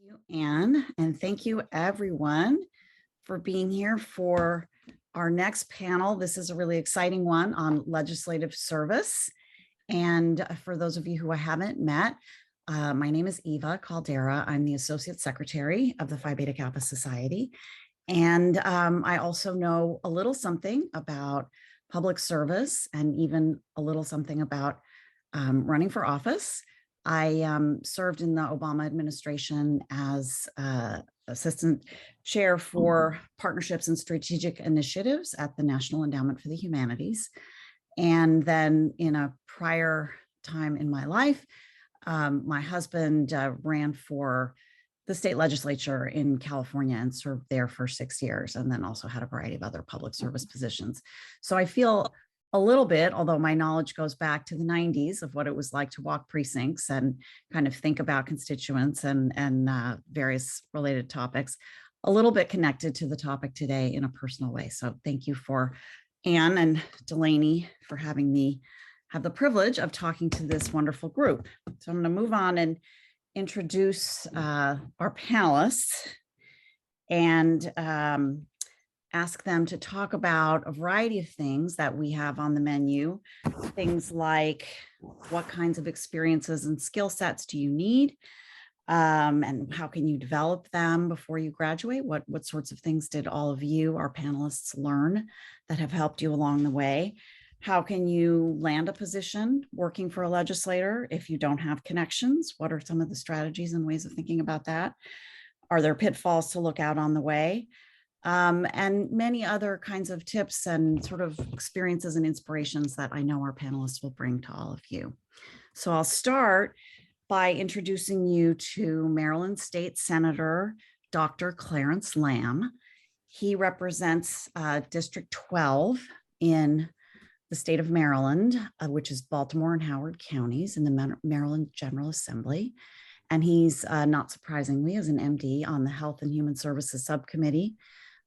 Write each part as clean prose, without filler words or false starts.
you, Anne, and thank you everyone for being here for our next panel. This is a really exciting one on legislative service. And for those of you who I haven't met, my name is Eva Caldera. I'm the Associate Secretary of the Phi Beta Kappa Society. And I also know a little something about public service and even a little something about running for office. I served in the Obama administration as Assistant Chair for Partnerships and Strategic Initiatives at the National Endowment for the Humanities. And then in a prior time in my life, my husband ran for the state legislature in California and served there for 6 years, and then also had a variety of other public service positions. So I feel a little bit, although my knowledge goes back to the 90s of what it was like to walk precincts and kind of think about constituents and various related topics, a little bit connected to the topic today in a personal way. So thank you for Anne and Delaney for having me have the privilege of talking to this wonderful group. So I'm going to move on and introduce our panelists and ask them to talk about a variety of things that we have on the menu. Things like what kinds of experiences and skill sets do you need? And how can you develop them before you graduate? What sorts of things did all of you, our panelists, learn that have helped you along the way? How can you land a position working for a legislator if you don't have connections? What are some of the strategies and ways of thinking about that? Are there pitfalls to look out on the way? And many other kinds of tips and sort of experiences and inspirations that I know our panelists will bring to all of you. So I'll start by introducing you to Maryland State Senator Dr. Clarence Lamb. He represents District 12 in the state of Maryland, which is Baltimore and Howard counties in the Maryland General Assembly. And he's, not surprisingly, as an MD on the Health and Human Services Subcommittee,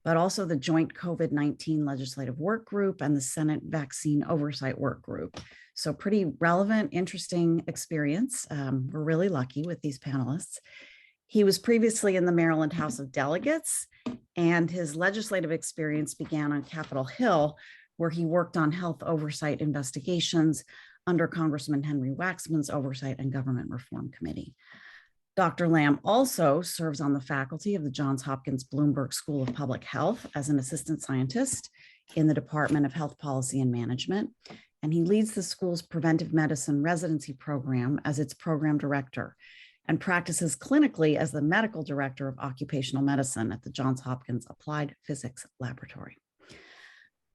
but also the Joint COVID-19 Legislative Work Group and the Senate Vaccine Oversight Work Group. So pretty relevant, interesting experience. We're really lucky with these panelists. He was previously in the Maryland House of Delegates, and his legislative experience began on Capitol Hill, where he worked on health oversight investigations under Congressman Henry Waxman's Oversight and Government Reform Committee. Dr. Lamb also serves on the faculty of the Johns Hopkins Bloomberg School of Public Health as an assistant scientist in the Department of Health Policy and Management, and he leads the school's preventive medicine residency program as its program director and practices clinically as the medical director of occupational medicine at the Johns Hopkins Applied Physics Laboratory.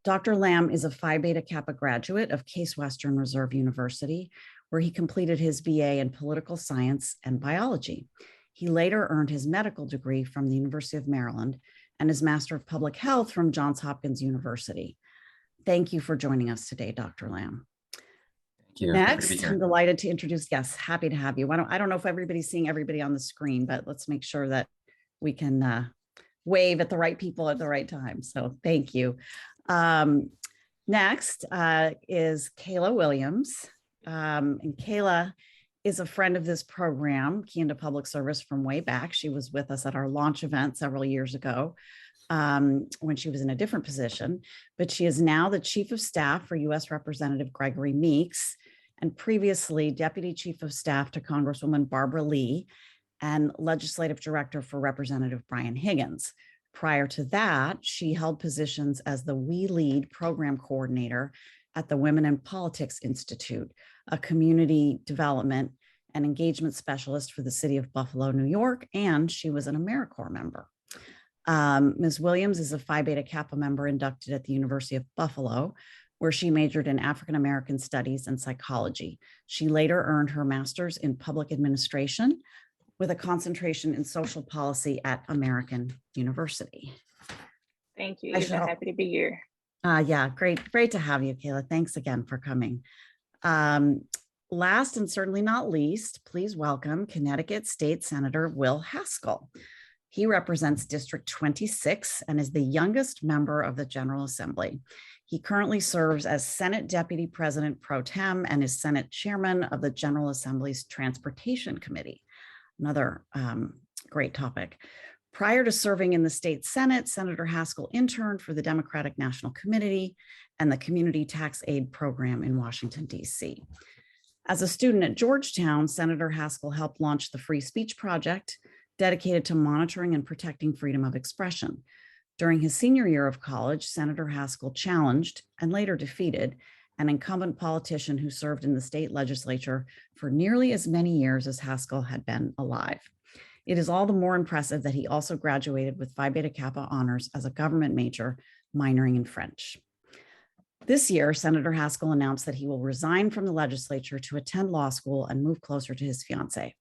Dr. Lamb is a Phi Beta Kappa graduate of Case Western Reserve University, where he completed his BA in political science and biology. He later earned his medical degree from the University of Maryland and his Master of Public Health from Johns Hopkins University. Thank you for joining us today, Dr. Lamb. Thank you. Next, I'm delighted to introduce, yes, happy to have you. I don't know if everybody's seeing everybody on the screen, but let's make sure that we can wave at the right people at the right time. So thank you. Next is Kayla Williams. And Kayla is a friend of this program, Key into Public Service, from way back. She was with us at our launch event several years ago when she was in a different position, but she is now the Chief of Staff for U.S. Representative Gregory Meeks, and previously Deputy Chief of Staff to Congresswoman Barbara Lee and Legislative Director for Representative Brian Higgins. Prior to that, she held positions as the We Lead Program Coordinator at the Women in Politics Institute, a community development and engagement specialist for the city of Buffalo, New York, and she was an AmeriCorps member. Ms. Williams is a Phi Beta Kappa member inducted at the University of Buffalo, where she majored in African American Studies and Psychology. She later earned her master's in Public Administration with a concentration in social policy at American University. Thank you. I'm happy to be here. Yeah, great to have you, Kayla. Thanks again for coming. Last and certainly not least, please welcome Connecticut State Senator Will Haskell. He represents District 26 and is the youngest member of the General Assembly. He currently serves as Senate Deputy President Pro Tem and is Senate Chairman of the General Assembly's Transportation Committee. Another Great topic. Prior to serving in the state Senate, Senator Haskell interned for the Democratic National Committee and the Community Tax Aid Program in Washington, D.C. As a student at Georgetown, Senator Haskell helped launch the Free Speech Project, dedicated to monitoring and protecting freedom of expression. During his senior year of college, Senator Haskell challenged and later defeated an incumbent politician who served in the state legislature for nearly as many years as Haskell had been alive. It is all the more impressive that he also graduated with Phi Beta Kappa honors as a government major, minoring in French. This year, Senator Haskell announced that he will resign from the legislature to attend law school and move closer to his fiancée.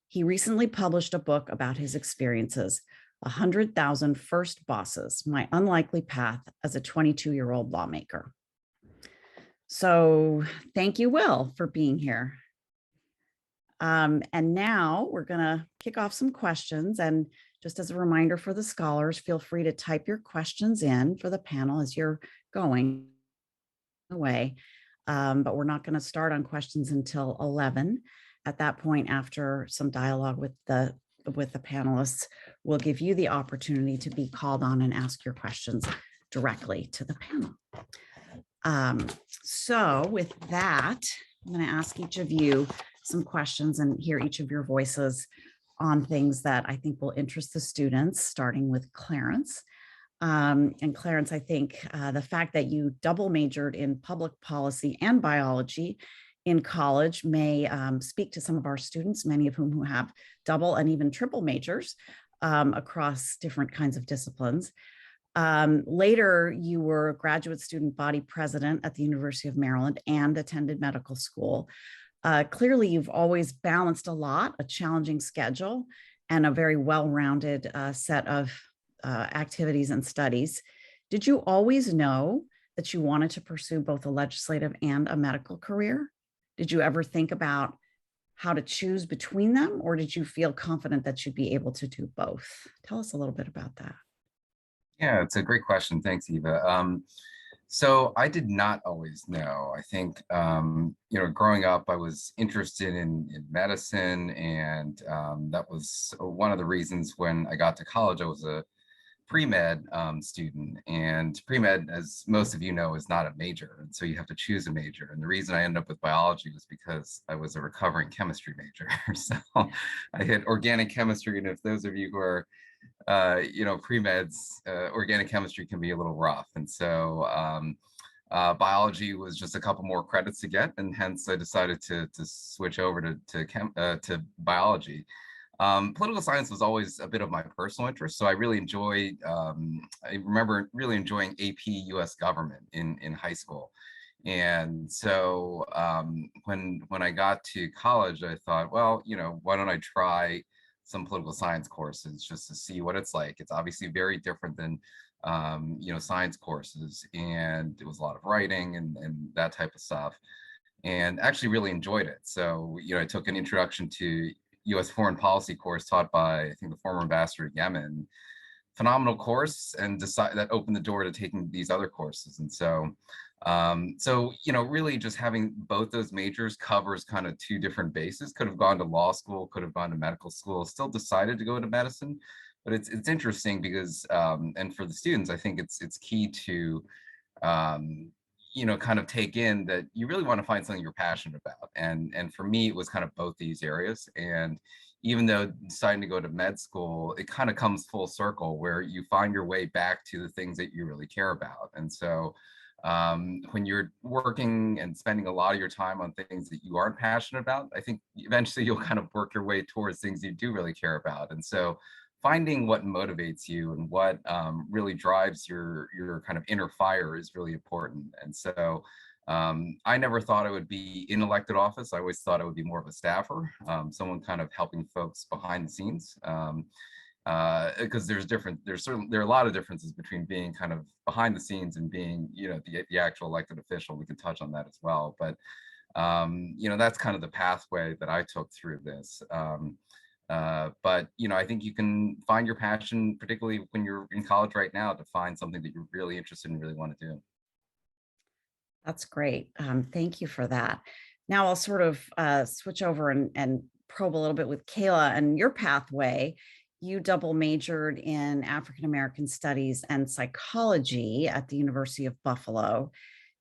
He recently published a book about his experiences, 100,000 First Bosses, My Unlikely Path as a 22-year-old Lawmaker. So thank you, Will, for being here. And now we're going to kick off some questions. And just as a reminder for the scholars, feel free to type your questions in for the panel as you're going away. But we're not going to start on questions until 11. At that point, after some dialogue with the panelists, we'll give you the opportunity to be called on and ask your questions directly to the panel. So with that, I'm going to ask each of you some questions and hear each of your voices on things that I think will interest the students, starting with Clarence. And Clarence, I think the fact that you double majored in public policy and biology in college may speak to some of our students, many of whom who have double and even triple majors across different kinds of disciplines. Later, you were a graduate student body president at the University of Maryland and attended medical school. Clearly, you've always balanced a lot, a challenging schedule, and a very well-rounded set of activities and studies. Did you always know that you wanted to pursue both a legislative and a medical career? Did you ever think about how to choose between them, or did you feel confident that you'd be able to do both? Tell us a little bit about that. Yeah, it's a great question. Thanks, Eva. So I did not always know. I think, growing up, I was interested in medicine, and that was one of the reasons when I got to college. I was a pre-med student, and pre-med, as most of you know, is not a major, and so you have to choose a major. And the reason I ended up with biology was because I was a recovering chemistry major. So I hit organic chemistry, and if those of you who are pre-meds, organic chemistry can be a little rough. And so biology was just a couple more credits to get, and hence I decided to switch over to biology. Political science was always a bit of my personal interest, so I really enjoyed, I remember really enjoying AP US government in high school. And so when I got to college, I thought, well, why don't I try some political science courses just to see what it's like. It's obviously very different than science courses, and it was a lot of writing and that type of stuff, and actually really enjoyed it. So I took an introduction to U.S. foreign policy course taught by, I think, the former ambassador to Yemen. Phenomenal course, and that opened the door to taking these other courses. And so really just having both those majors covers kind of two different bases. Could have gone to law school, could have gone to medical school, still decided to go into medicine. But it's interesting because, and for the students, I think it's key to, kind of take in that you really want to find something you're passionate about. And for me, it was kind of both these areas. And even though deciding to go to med school, it kind of comes full circle where you find your way back to the things that you really care about. And so when you're working and spending a lot of your time on things that you aren't passionate about, I think eventually you'll kind of work your way towards things you do really care about. And so finding what motivates you and what really drives your kind of inner fire is really important. And so I never thought I would be in elected office. I always thought I would be more of a staffer, someone kind of helping folks behind the scenes. Because there are a lot of differences between being kind of behind the scenes and being, the actual elected official. We can touch on that as well. But, that's kind of the pathway that I took through this. But I think you can find your passion, particularly when you're in college right now, to find something that you're really interested in and really want to do. That's great. Thank you for that. Now I'll sort of switch over and probe a little bit with Kayla and your pathway. you double majored in African American Studies and psychology at the University of Buffalo.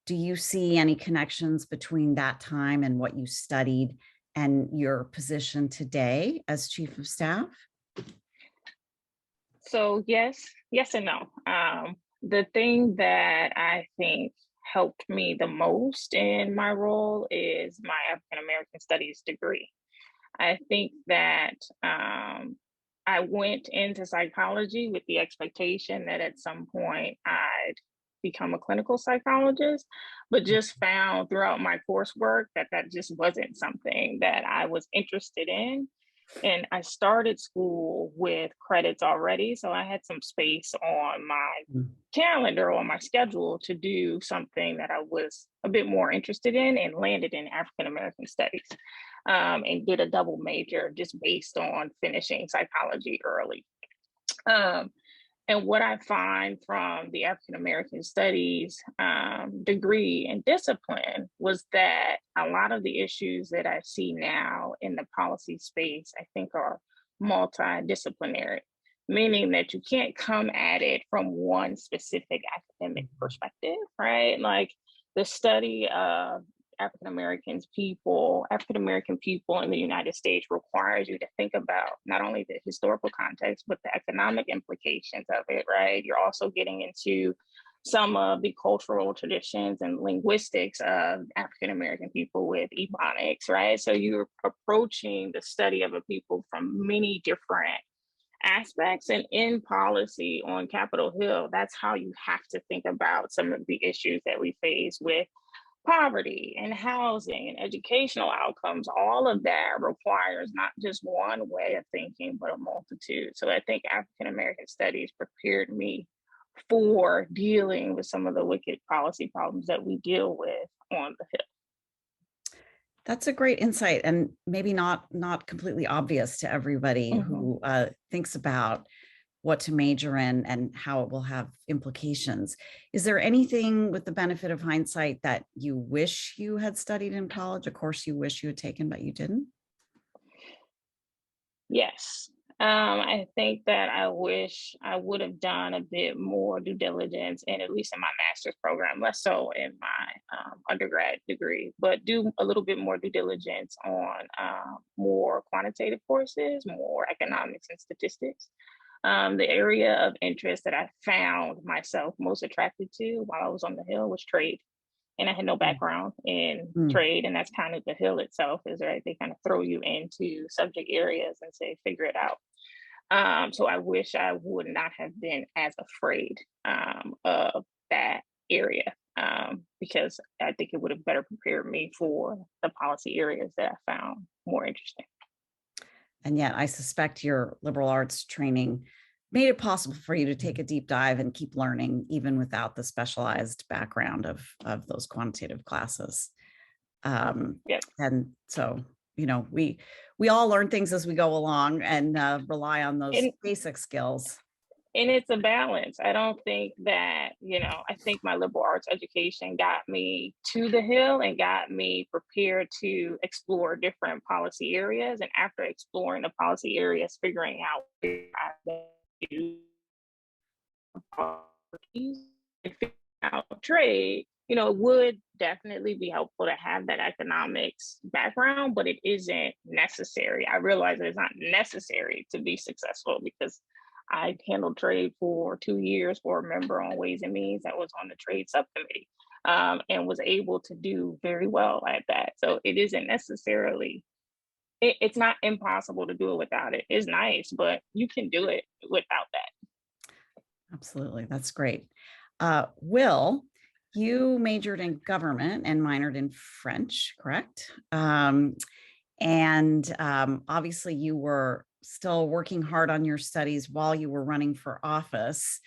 Do you see any connections between that time and what you studied and your position today as Chief of Staff? So yes and no. The thing that I think helped me the most in my role is my African American Studies degree. I think that I went into psychology with the expectation that at some point I'd become a clinical psychologist, but just found throughout my coursework that that just wasn't something that I was interested in. And I started school with credits already. So I had some space on my calendar, on my schedule to do something that I was a bit more interested in, and landed in African American Studies, and did a double major just based on finishing psychology early. Um, and what I find from the African American Studies degree and discipline was that a lot of the issues that I see now in the policy space, I think, are multidisciplinary, meaning that you can't come at it from one specific academic perspective, right? Like the study of African American people in the United States requires you to think about not only the historical context, but the economic implications of it, right? You're also getting into some of the cultural traditions and linguistics of African American people with Ebonics, right? So you're approaching the study of a people from many different aspects. And in policy on Capitol Hill, that's how you have to think about some of the issues that we face with poverty and housing and educational outcomes. All of that requires not just one way of thinking, but a multitude. So I think African American Studies prepared me for dealing with some of the wicked policy problems that we deal with on the Hill. That's a great insight, and maybe not completely obvious to everybody who thinks about what to major in and how it will have implications. Is there anything with the benefit of hindsight that you wish you had studied in college, a course you wish you had taken but you didn't? Yes. I think that I wish I would have done a bit more due diligence, and at least in my master's program, less so in my undergrad degree, but do a little bit more due diligence on more quantitative courses, more economics and statistics. The area of interest that I found myself most attracted to while I was on the Hill was trade. And I had no background in trade, and that's kind of the Hill itself, is right. They kind of throw you into subject areas and say, figure it out. So I wish I would not have been as afraid of that area, because I think it would have better prepared me for the policy areas that I found more interesting. And yet I suspect your liberal arts training made it possible for you to take a deep dive and keep learning even without the specialized background of those quantitative classes. Yep. And so, you know, we all learn things as we go along and rely on those basic skills. And it's a balance. I don't think that, I think my liberal arts education got me to the Hill and got me prepared to explore different policy areas. And after exploring the policy areas, figuring out where I want to do policies and figuring out trade, it would definitely be helpful to have that economics background, but it isn't necessary. I realize it's not necessary to be successful, because I handled trade for 2 years for a member on Ways and Means that was on the trade subcommittee, and was able to do very well at that. So it isn't necessarily, it's not impossible to do it without it. It's nice, but you can do it without that. Absolutely. That's great. Will, you majored in government and minored in French, correct? And obviously you were still working hard on your studies while you were running for office.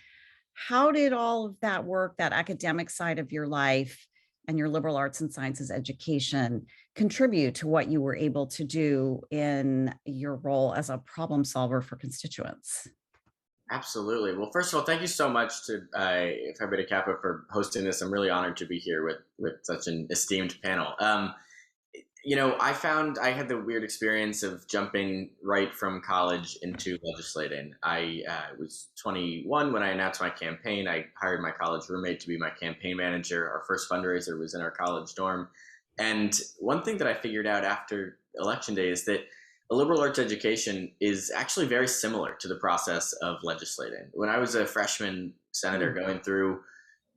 How did all of that work, that academic side of your life and your liberal arts and sciences education, contribute to what you were able to do in your role as a problem solver for constituents? Absolutely. Well, first of all, thank you so much to Phi Beta Kappa for hosting this. I'm really honored to be here with such an esteemed panel. I found I had the weird experience of jumping right from college into legislating. I was 21 when I announced my campaign. I hired my college roommate to be my campaign manager. Our first fundraiser was in our college dorm. And one thing that I figured out after election day is that a liberal arts education is actually very similar to the process of legislating. When I was a freshman senator going through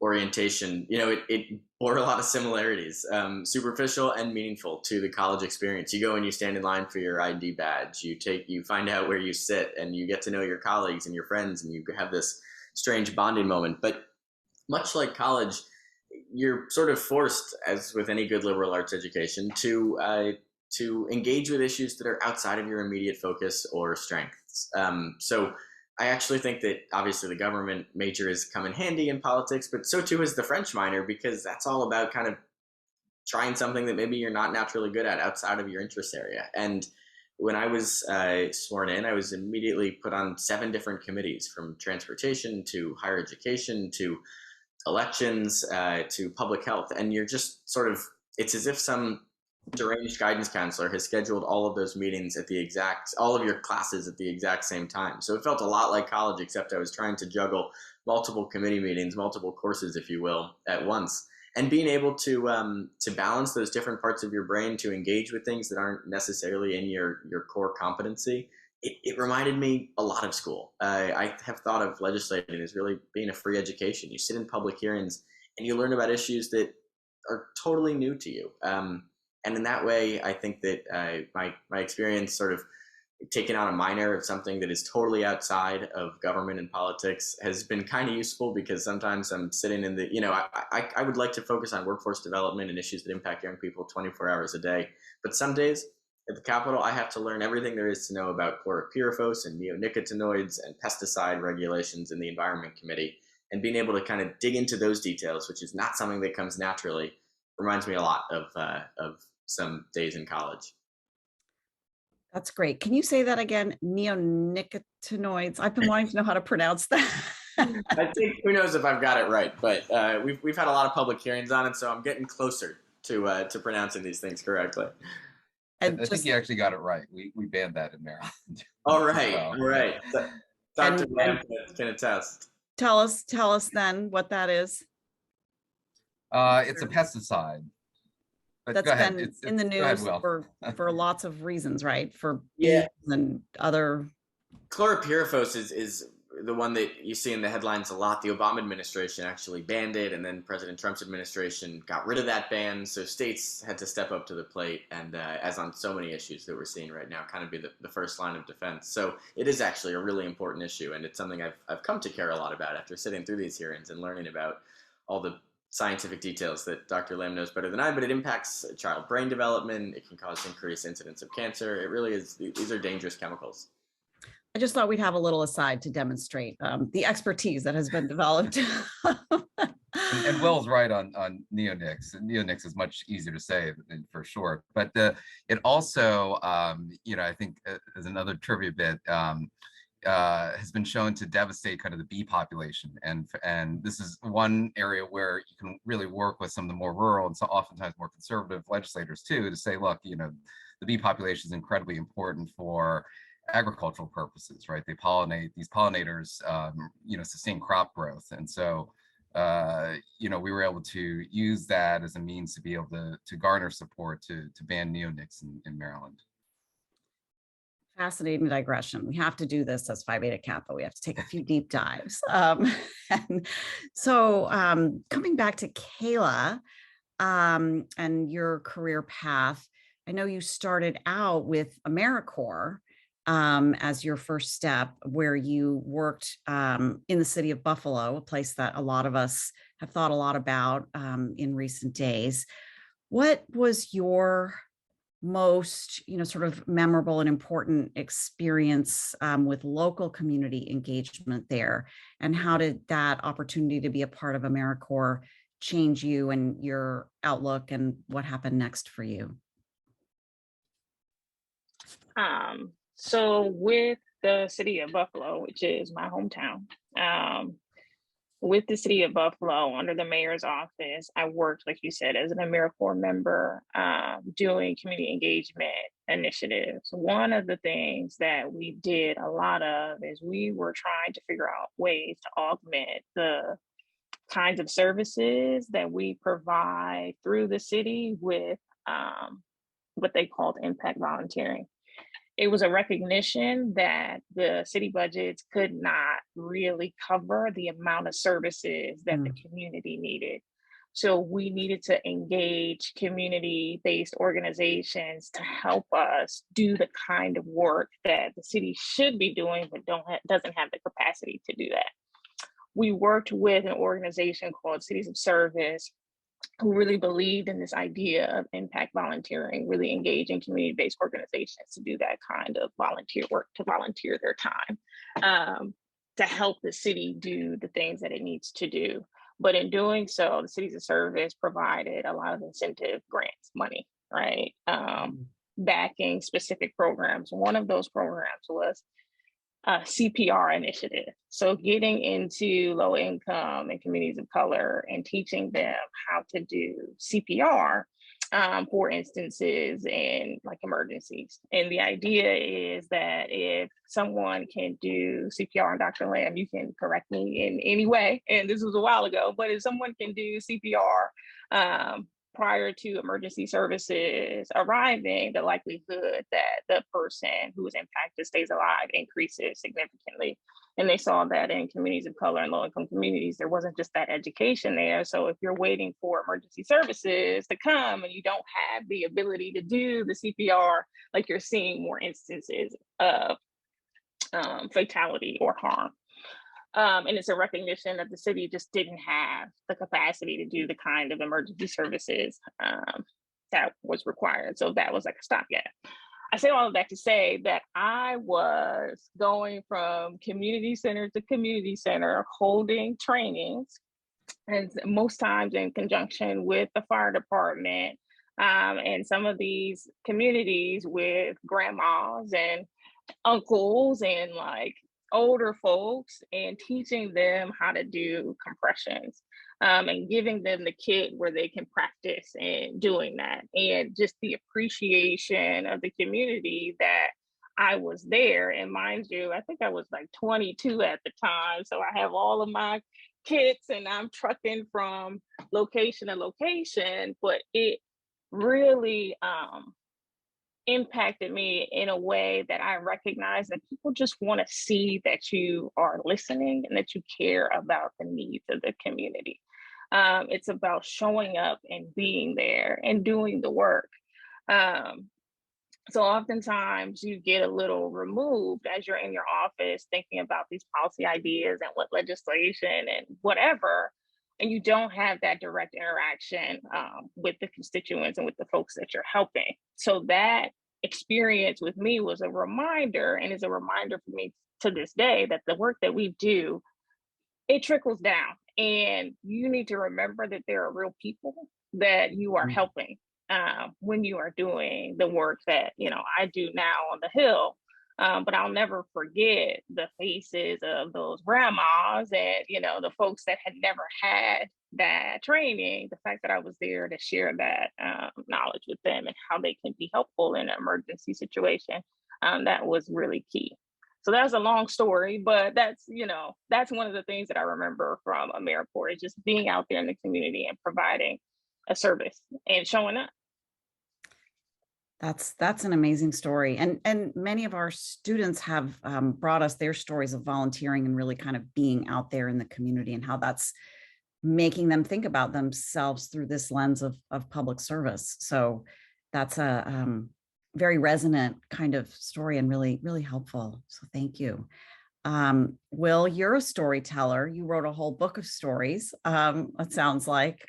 orientation, it bore a lot of similarities, superficial and meaningful to the college experience. You go and you stand in line for your ID badge. You find out where you sit, and you get to know your colleagues and your friends, and you have this strange bonding moment. But much like college, you're sort of forced, as with any good liberal arts education, to engage with issues that are outside of your immediate focus or strengths. So I actually think that obviously the government major has come in handy in politics, but so too has the French minor, because that's all about kind of trying something that maybe you're not naturally good at outside of your interest area. And when I was sworn in, I was immediately put on 7 different committees, from transportation to higher education to elections to public health. And you're just sort of, it's as if some deranged guidance counselor has scheduled all of those meetings all of your classes at the exact same time. So it felt a lot like college, except I was trying to juggle multiple committee meetings, multiple courses, if you will, at once. And being able to balance those different parts of your brain to engage with things that aren't necessarily in your core competency, it reminded me a lot of school. I have thought of legislating as really being a free education. You sit in public hearings and you learn about issues that are totally new to you. And in that way, I think that my experience sort of taking on a minor of something that is totally outside of government and politics has been kind of useful, because sometimes I'm sitting in I would like to focus on workforce development and issues that impact young people 24 hours a day. But some days at the Capitol, I have to learn everything there is to know about chlorpyrifos and neonicotinoids and pesticide regulations in the Environment Committee. And being able to kind of dig into those details, which is not something that comes naturally, reminds me a lot of some days in college. That's great. Can you say that again? Neonicotinoids. I've been wanting to know how to pronounce that. I think, who knows if I've got it right, but we've had a lot of public hearings on it, so I'm getting closer to pronouncing these things correctly. I think you actually got it right. We banned that in Maryland. All right, Well, all right. yeah. Dr. Lamb can attest. Tell us then what that is. It's a pesticide. But That's go ahead. been in the news for lots of reasons, right? For bees and other. Chlorpyrifos is the one that you see in the headlines a lot. The Obama administration actually banned it, and then President Trump's administration got rid of that ban. So states had to step up to the plate, and as on so many issues that we're seeing right now, kind of be the first line of defense. So it is actually a really important issue, and it's something I've come to care a lot about after sitting through these hearings and learning about all the scientific details that Dr. Lamb knows better than I, but it impacts child brain development. It can cause increased incidence of cancer. It really is. These are dangerous chemicals. I just thought we'd have a little aside to demonstrate the expertise that has been developed. And Will's right on neonics. Neonics is much easier to say for sure, but it also, I think as another trivia bit, has been shown to devastate kind of the bee population, and this is one area where you can really work with some of the more rural and so oftentimes more conservative legislators too, to say, look, the bee population is incredibly important for agricultural purposes, right? They pollinate, these pollinators, sustain crop growth, and so we were able to use that as a means to be able to garner support to ban neonics in Maryland. Fascinating digression. We have to do this as Phi Beta Kappa. We have to take a few deep dives. And so coming back to Kayla and your career path, I know you started out with AmeriCorps as your first step, where you worked in the city of Buffalo, a place that a lot of us have thought a lot about in recent days. What was your most, sort of memorable and important experience with local community engagement there? And how did that opportunity to be a part of AmeriCorps change you and your outlook, and what happened next for you? So with the city of Buffalo, which is my hometown, with the city of Buffalo under the mayor's office, I worked, like you said, as an AmeriCorps member, doing community engagement initiatives. One of the things that we did a lot of is we were trying to figure out ways to augment the kinds of services that we provide through the city with what they called impact volunteering. It was a recognition that the city budgets could not really cover the amount of services that the community needed. So we needed to engage community-based organizations to help us do the kind of work that the city should be doing, but doesn't have the capacity to do that. We worked with an organization called Cities of Service, who really believed in this idea of impact volunteering, really engaging community-based organizations to do that kind of volunteer work, to volunteer their time, to help the city do the things that it needs to do. But in doing so, the Cities of Service provided a lot of incentive grants money, right? Backing specific programs. One of those programs was Cpr Initiative. So getting into low income and communities of color and teaching them how to do CPR for instances in like emergencies. And the idea is that if someone can do CPR, and Dr. Lamb, you can correct me in any way, and this was a while ago, but if someone can do CPR prior to emergency services arriving, the likelihood that the person who is impacted stays alive increases significantly. And they saw that in communities of color and low-income communities, there wasn't just that education there. So if you're waiting for emergency services to come and you don't have the ability to do the CPR, like you're seeing more instances of fatality or harm. And it's a recognition that the city just didn't have the capacity to do the kind of emergency services that was required. So that was like a stopgap. I say all of that to say that I was going from community center to community center, holding trainings, and most times in conjunction with the fire department, and some of these communities with grandmas and uncles and like older folks, and teaching them how to do compressions, and giving them the kit where they can practice and doing that. And just the appreciation of the community that I was there. And mind you, I think I was like 22 at the time. So I have all of my kits and I'm trucking from location to location, but it really, impacted me in a way that I recognize that people just want to see that you are listening and that you care about the needs of the community. It's about showing up and being there and doing the work. So oftentimes you get a little removed as you're in your office thinking about these policy ideas and what legislation and whatever, and you don't have that direct interaction with the constituents and with the folks that you're helping. So that experience with me was a reminder, and is a reminder for me to this day, that the work that we do, it trickles down. And you need to remember that there are real people that you are helping when you are doing the work that, you know, I do now on the Hill. But I'll never forget the faces of those grandmas and, you know, the folks that had never had that training, the fact that I was there to share that knowledge with them and how they can be helpful in an emergency situation, that was really key. So that's a long story, but that's, you know, that's one of the things that I remember from AmeriCorps, is just being out there in the community and providing a service and showing up. That's an amazing story. And many of our students have brought us their stories of volunteering and really kind of being out there in the community, and how that's making them think about themselves through this lens of public service. So that's a very resonant kind of story and really, really helpful. So thank you. Will, you're a storyteller. You wrote a whole book of stories, it sounds like.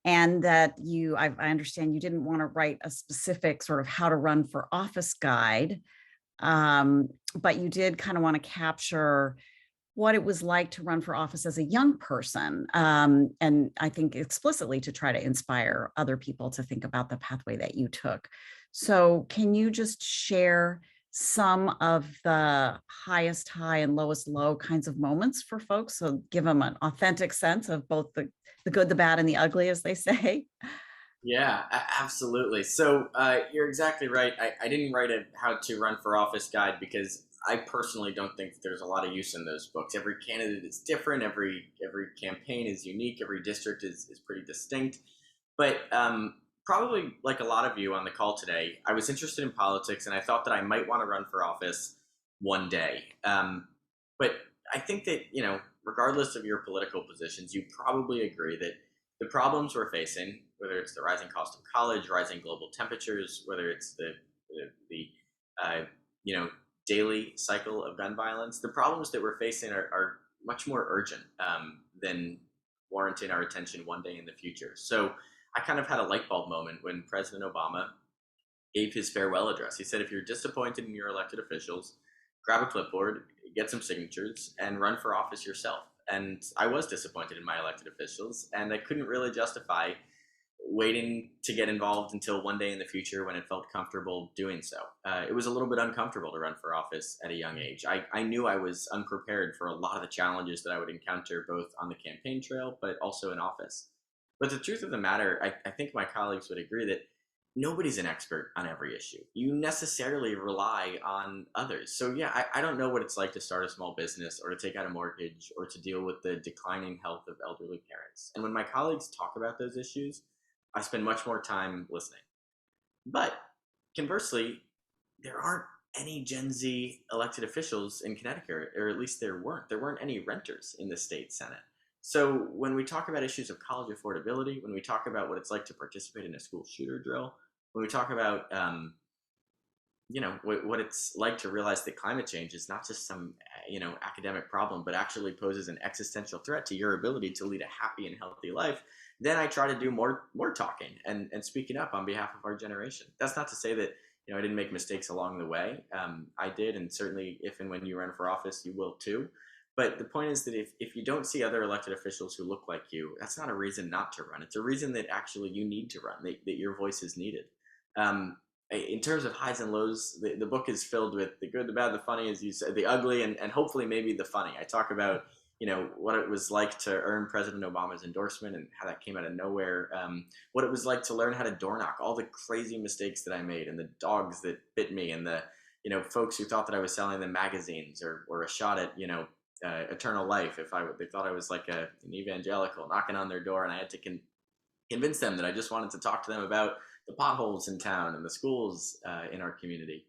And that I understand you didn't want to write a specific sort of how to run for office guide, but you did kind of want to capture what it was like to run for office as a young person. And I think explicitly to try to inspire other people to think about the pathway that you took. So can you just share some of the highest high and lowest low kinds of moments for folks. So give them an authentic sense of both the good, the bad, and the ugly, as they say. Yeah, absolutely. So you're exactly right. I didn't write a how to run for office guide because I personally don't think that there's a lot of use in those books. Every candidate is different. Every campaign is unique. Every district is pretty distinct. But probably like a lot of you on the call today, I was interested in politics and I thought that I might want to run for office one day. But I think that, regardless of your political positions, you probably agree that the problems we're facing, whether it's the rising cost of college, rising global temperatures, whether it's the uh, you know daily cycle of gun violence, the problems that we're facing are much more urgent than warranting our attention one day in the future. So I kind of had a light bulb moment when President Obama gave his farewell address. He said, if you're disappointed in your elected officials, grab a clipboard, get some signatures, and run for office yourself. And I was disappointed in my elected officials, and I couldn't really justify waiting to get involved until one day in the future when it felt comfortable doing so. It was a little bit uncomfortable to run for office at a young age. I knew I was unprepared for a lot of the challenges that I would encounter both on the campaign trail, but also in office. But the truth of the matter, I think my colleagues would agree that nobody's an expert on every issue. You necessarily rely on others. So yeah, I don't know what it's like to start a small business or to take out a mortgage or to deal with the declining health of elderly parents. And when my colleagues talk about those issues, I spend much more time listening. But conversely, there aren't any Gen Z elected officials in Connecticut, or at least there weren't. There weren't any renters in the state Senate. So when we talk about issues of college affordability, when we talk about what it's like to participate in a school shooter drill, when we talk about what it's like to realize that climate change is not just some academic problem, but actually poses an existential threat to your ability to lead a happy and healthy life, then I try to do more talking and speaking up on behalf of our generation. That's not to say that I didn't make mistakes along the way. I did, and certainly if and when you run for office, you will too. But the point is that if you don't see other elected officials who look like you, that's not a reason not to run. It's a reason that actually you need to run, that your voice is needed. In terms of highs and lows, the book is filled with the good, the bad, the funny, as you said, the ugly, and hopefully maybe the funny. I talk about what it was like to earn President Obama's endorsement and how that came out of nowhere. What it was like to learn how to door knock, all the crazy mistakes that I made, and the dogs that bit me, and the folks who thought that I was selling them magazines or a shot at eternal life. They thought I was like an evangelical knocking on their door, and I had to convince them that I just wanted to talk to them about the potholes in town and the schools in our community.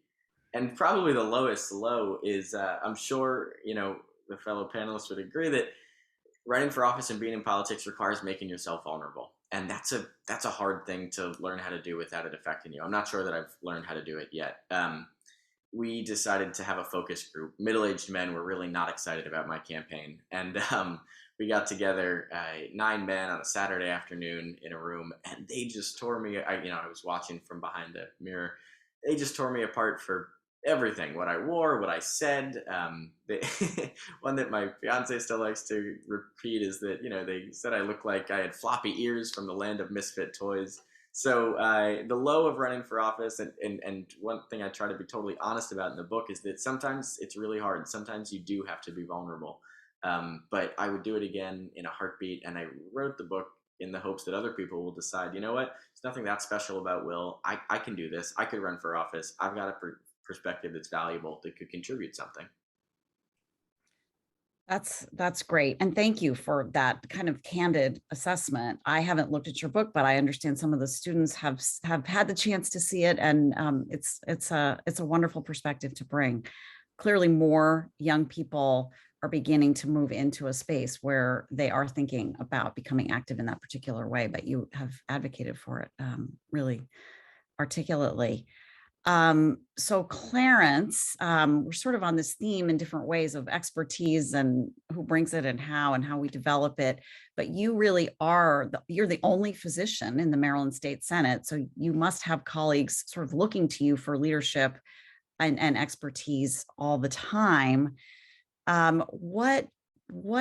And probably the lowest low is I'm sure the fellow panelists would agree that running for office and being in politics requires making yourself vulnerable, and that's a hard thing to learn how to do without it affecting you. I'm not sure that I've learned how to do it yet. We decided to have a focus group. Middle-aged men were really not excited about my campaign, and we got together 9 men on a Saturday afternoon in a room, and they just tore me. I was watching from behind the mirror. They just tore me apart for everything: what I wore, what I said. One that my fiance still likes to repeat is that they said I looked like I had floppy ears from the land of misfit toys. So the low of running for office, and one thing I try to be totally honest about in the book is that sometimes it's really hard. Sometimes you do have to be vulnerable. But I would do it again in a heartbeat. And I wrote the book in the hopes that other people will decide, you know what, there's nothing that special about Will. I can do this. I could run for office. I've got a perspective that's valuable that could contribute something. That's great. And thank you for that kind of candid assessment. I haven't looked at your book, but I understand some of the students have had the chance to see it. And it's a wonderful perspective to bring. Clearly more young people are beginning to move into a space where they are thinking about becoming active in that particular way, but you have advocated for it really articulately. So Clarence, we're sort of on this theme in different ways of expertise and who brings it and how we develop it. But you really you're the only physician in the Maryland State Senate. So you must have colleagues sort of looking to you for leadership and expertise all the time. What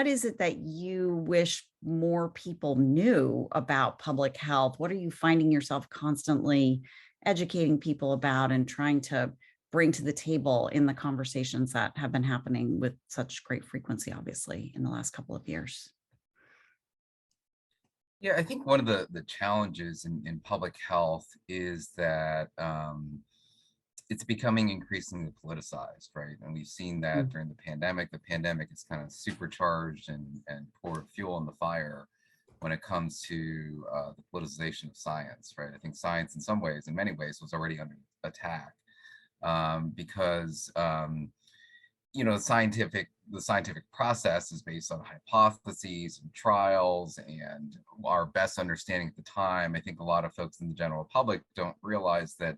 is it that you wish more people knew about public health? What are you finding yourself constantly educating people about and trying to bring to the table in the conversations that have been happening with such great frequency, obviously, in the last couple of years? Yeah, I think one of the challenges in public health is that it's becoming increasingly politicized, right? And we've seen that during the pandemic. The pandemic is kind of supercharged and poured fuel in the fire when it comes to the politicization of science, right? I think science in some ways, in many ways, was already under attack because you know, the scientific process is based on hypotheses and trials and our best understanding at the time. I think a lot of folks in the general public don't realize that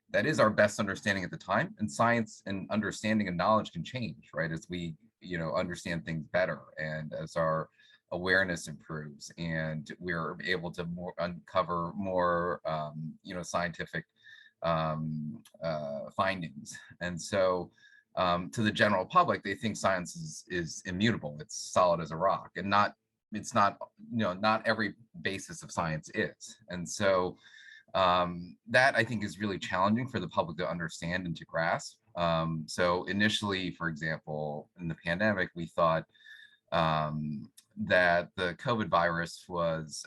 that is our best understanding at the time, and science and understanding and knowledge can change, right, as we, you know, understand things better and as our awareness improves and we're able to uncover more you know, scientific findings. And so to the general public, they think science is immutable. It's solid as a rock, and it's not, you know, not every basis of science is. And so that I think is really challenging for the public to understand and to grasp. So initially, for example, in the pandemic, we thought that the COVID virus was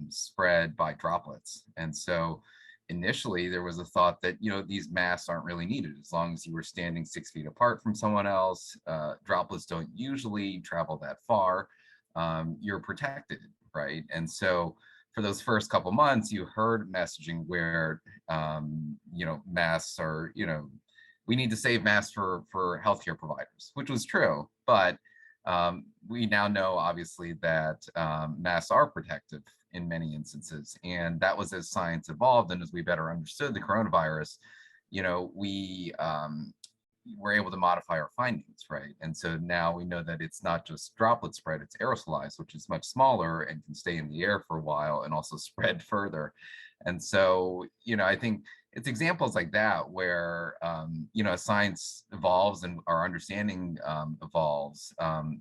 spread by droplets. And so initially there was a thought that, you know, these masks aren't really needed as long as you were standing 6 feet apart from someone else. Droplets don't usually travel that far. You're protected, right? And so for those first couple months, you heard messaging where, you know, masks are, you know, we need to save masks for healthcare providers, which was true. But we now know, obviously, that masks are protective in many instances. And that was as science evolved and as we better understood the coronavirus, you know, we were able to modify our findings, right? And so now we know that it's not just droplet spread, it's aerosolized, which is much smaller and can stay in the air for a while and also spread further. And so, you know, I think it's examples like that where, you know, science evolves and our understanding evolves,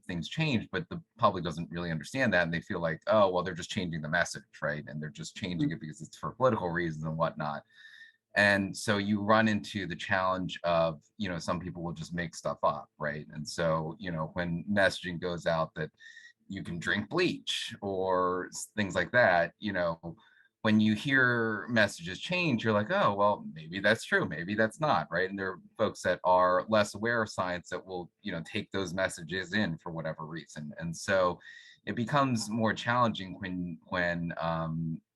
things change, but the public doesn't really understand that. And they feel like, oh, well, they're just changing the message, right? And they're just changing it because it's for political reasons and whatnot. And so you run into the challenge of, you know, some people will just make stuff up, right? And so, you know, when messaging goes out that you can drink bleach or things like that, you know, when you hear messages change, you're like, oh, well, maybe that's true, maybe that's not, right? And there are folks that are less aware of science that will, you know, take those messages in for whatever reason. And so it becomes more challenging when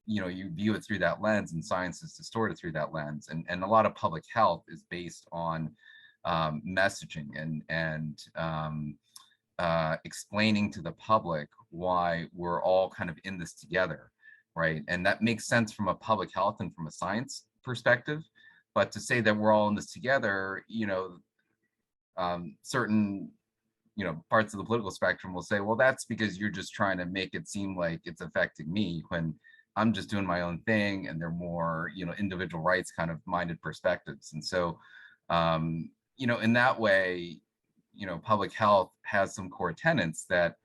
you know, you view it through that lens, and science is distorted through that lens. And a lot of public health is based on messaging and explaining to the public why we're all kind of in this together, right? And that makes sense from a public health and from a science perspective. But to say that we're all in this together, you know, certain, you know, parts of the political spectrum will say, well, that's because you're just trying to make it seem like it's affecting me, when I'm just doing my own thing, and they're more, you know, individual rights kind of minded perspectives. And so, you know, in that way, you know, public health has some core tenets that,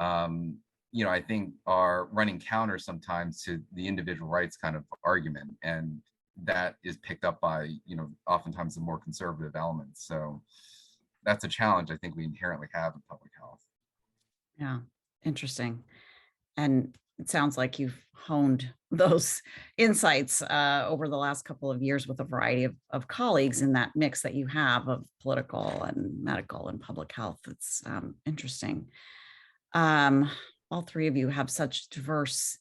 you know, I think are running counter sometimes to the individual rights kind of argument. And that is picked up by, you know, oftentimes the more conservative elements. So that's a challenge I think we inherently have in public health. Yeah, interesting. And it sounds like you've honed those insights over the last couple of years with a variety of colleagues in that mix that you have of political and medical and public health. It's interesting. All three of you have such diverse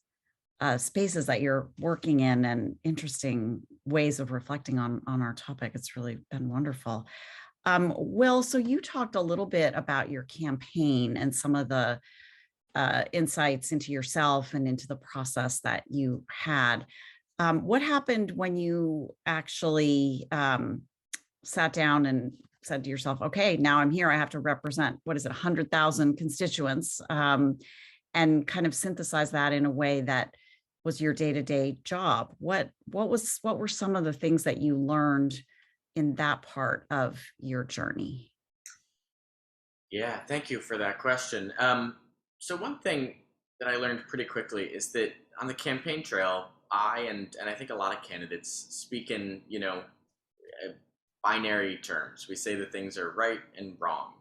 spaces that you're working in and interesting ways of reflecting on our topic. It's really been wonderful. Will, so you talked a little bit about your campaign and some of the insights into yourself and into the process that you had. What happened when you actually sat down and said to yourself, okay, now I'm here, I have to represent, what is it, 100,000 constituents, and kind of synthesize that in a way that was your day-to-day job? What were some of the things that you learned in that part of your journey? Yeah, thank you for that question. So one thing that I learned pretty quickly is that on the campaign trail, I think a lot of candidates speak in, you know, binary terms. We say that things are right and wrong,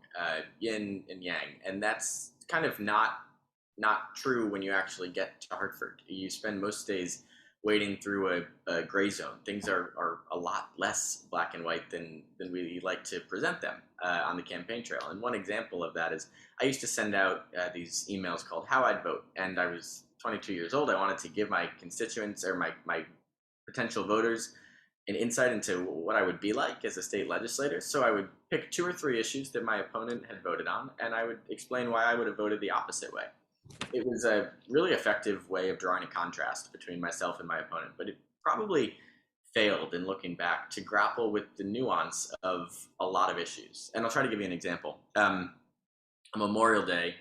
yin and yang, and that's kind of not true when you actually get to Hartford. You spend most days wading through a gray zone. Things are a lot less black and white than we like to present them on the campaign trail. And one example of that is I used to send out these emails called How I'd Vote, and I was 22 years old. I wanted to give my constituents or my potential voters an insight into what I would be like as a state legislator. So I would pick 2 or 3 issues that my opponent had voted on, and I would explain why I would have voted the opposite way. It was a really effective way of drawing a contrast between myself and my opponent, but it probably failed in looking back to grapple with the nuance of a lot of issues. And I'll try to give you an example. On Memorial Day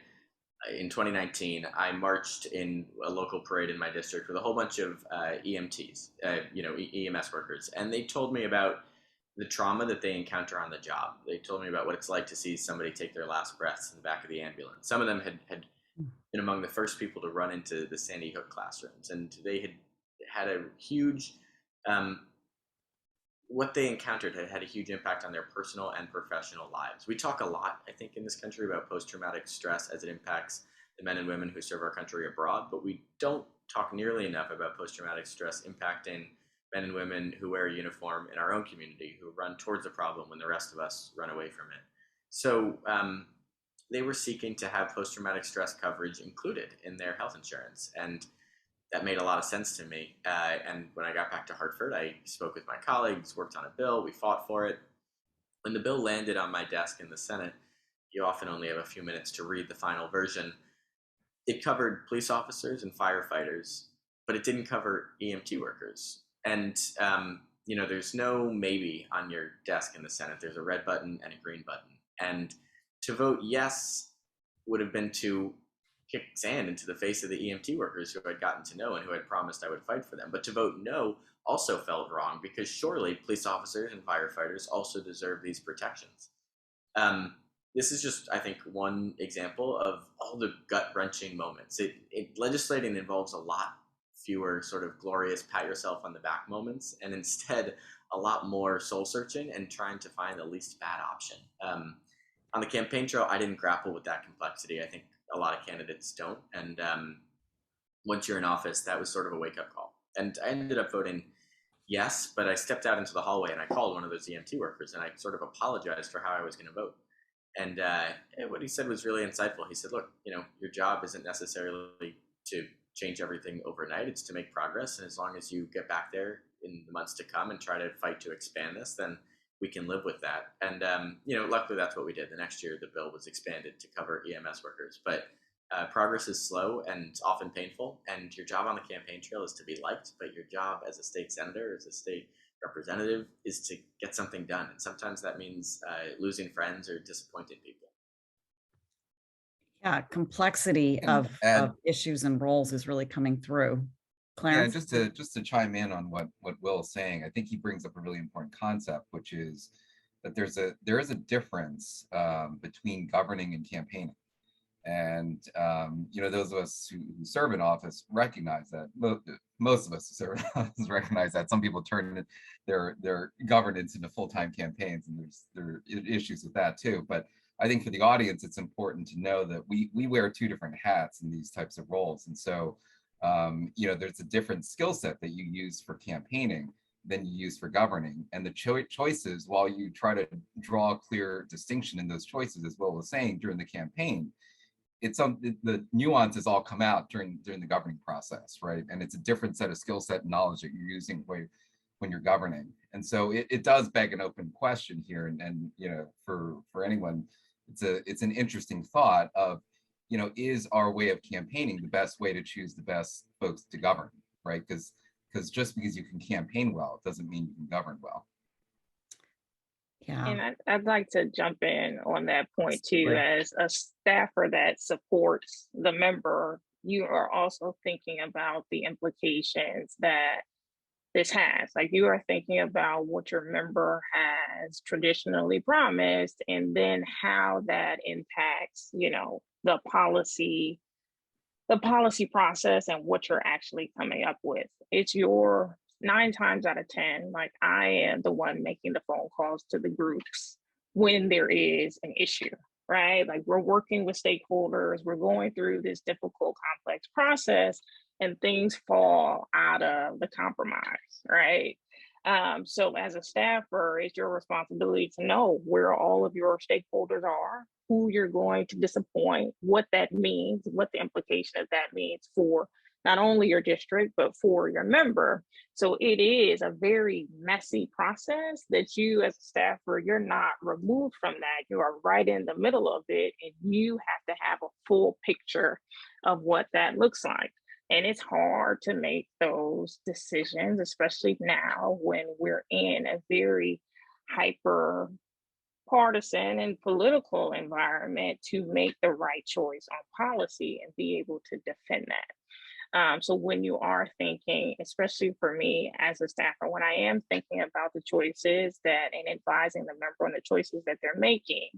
in 2019, I marched in a local parade in my district with a whole bunch of EMTs, EMS workers, and they told me about the trauma that they encounter on the job. They told me about what it's like to see somebody take their last breaths in the back of the ambulance. Some of them had been among the first people to run into the Sandy Hook classrooms, and they had a huge what they encountered had a huge impact on their personal and professional lives. We talk a lot, I think, in this country about post-traumatic stress as it impacts the men and women who serve our country abroad, but we don't talk nearly enough about post-traumatic stress impacting men and women who wear a uniform in our own community, who run towards the problem when the rest of us run away from it. So they were seeking to have post-traumatic stress coverage included in their health insurance, and that made a lot of sense to me. And when I got back to Hartford, I spoke with my colleagues, worked on a bill, we fought for it. When the bill landed on my desk in the Senate, you often only have a few minutes to read the final version. It covered police officers and firefighters, but it didn't cover EMT workers. And, there's no maybe on your desk in the Senate. There's a red button and a green button. And to vote yes would have been to kick sand into the face of the EMT workers who I'd gotten to know and who had promised I would fight for them. But to vote no also felt wrong, because surely police officers and firefighters also deserve these protections. This is just, I think, one example of all the gut-wrenching moments. Legislating involves a lot fewer sort of glorious pat yourself on the back moments, and instead a lot more soul-searching and trying to find the least bad option. On the campaign trail, I didn't grapple with that complexity. I think a lot of candidates don't. And once you're in office, that was sort of a wake-up call. And I ended up voting yes, but I stepped out into the hallway and I called one of those EMT workers and I sort of apologized for how I was going to vote. And what he said was really insightful. He said, look, your job isn't necessarily to change everything overnight. It's to make progress. And as long as you get back there in the months to come and try to fight to expand this, then we can live with that. And, luckily that's what we did. The next year, the bill was expanded to cover EMS workers. But progress is slow and often painful. And your job on the campaign trail is to be liked. But your job as a state senator, as a state representative, is to get something done. And sometimes that means losing friends or disappointing people. Yeah, complexity of issues and roles is really coming through. Clarence? Yeah, just to chime in on what Will is saying, I think he brings up a really important concept, which is that there is a difference between governing and campaigning. And those of us who serve in office recognize that. Most of us who serve in office recognize that. Some people turn their governance into full-time campaigns, and there are issues with that too. But I think for the audience, it's important to know that we wear 2 different hats in these types of roles. And so there's a different skill set that you use for campaigning than you use for governing. And the choices, while you try to draw a clear distinction in those choices, as Will was saying, during the campaign, the nuances all come out during the governing process, right? And it's a different set of skill set and knowledge that you're using when you're governing. And so it does beg an open question here. And for anyone, it's an interesting thought of, is our way of campaigning the best way to choose the best folks to govern, right? Because just because you can campaign well, it doesn't mean you can govern well. Yeah. And I'd like to jump in on that point too. As a staffer that supports the member, you are also thinking about the implications that this has. Like, you are thinking about what your member has traditionally promised, and then how that impacts, the policy process and what you're actually coming up with. It's your 9 times out of 10, like I am the one making the phone calls to the groups when there is an issue, right? Like we're working with stakeholders, we're going through this difficult, complex process, and things fall out of the compromise, right? So as a staffer, it's your responsibility to know where all of your stakeholders are, who you're going to disappoint, what that means, what the implication of that means for not only your district, but for your member. So it is a very messy process that you as a staffer, you're not removed from that. You are right in the middle of it, and you have to have a full picture of what that looks like. And it's hard to make those decisions, especially now when we're in a very hyper partisan and political environment, to make the right choice on policy and be able to defend that. So when you are thinking, especially for me as a staffer, when I am thinking about the choices that and advising the member on the choices that they're making,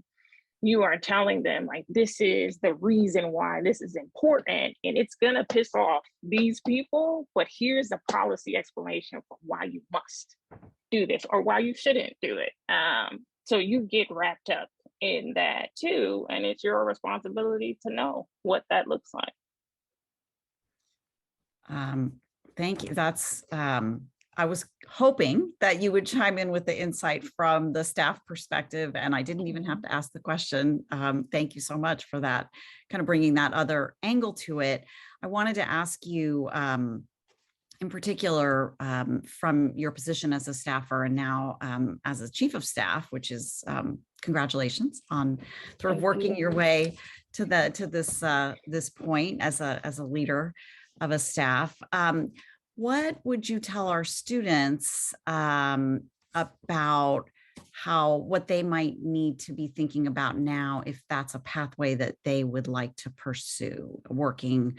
you are telling them like, this is the reason why this is important, and it's gonna piss off these people, but here's the policy explanation for why you must do this or why you shouldn't do it. So you get wrapped up in that too, and it's your responsibility to know what that looks like. Thank you. That's, I was hoping that you would chime in with the insight from the staff perspective, and I didn't even have to ask the question. Thank you so much for that, kind of bringing that other angle to it. I wanted to ask you, in particular, from your position as a staffer and now as a chief of staff, which is congratulations on sort of working your way to this point as a leader of a staff. What would you tell our students about what they might need to be thinking about now, if that's a pathway that they would like to pursue, working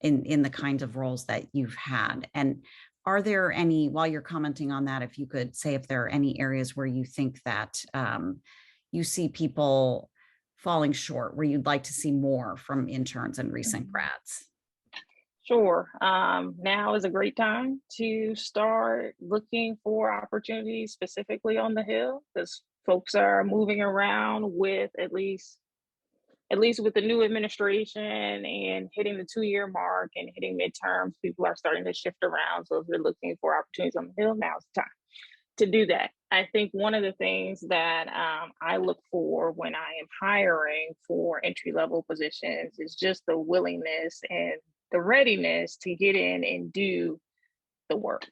in the kinds of roles that you've had? And are there any, while you're commenting on that, if you could say if there are any areas where you think that you see people falling short, where you'd like to see more from interns and recent grads? Sure. Now is a great time to start looking for opportunities specifically on the Hill, because folks are moving around with at least with the new administration and hitting the 2-year mark and hitting midterms, people are starting to shift around. So if you're looking for opportunities on the Hill, now's the time to do that. I think one of the things that I look for when I am hiring for entry-level positions is just the willingness and the readiness to get in and do the work.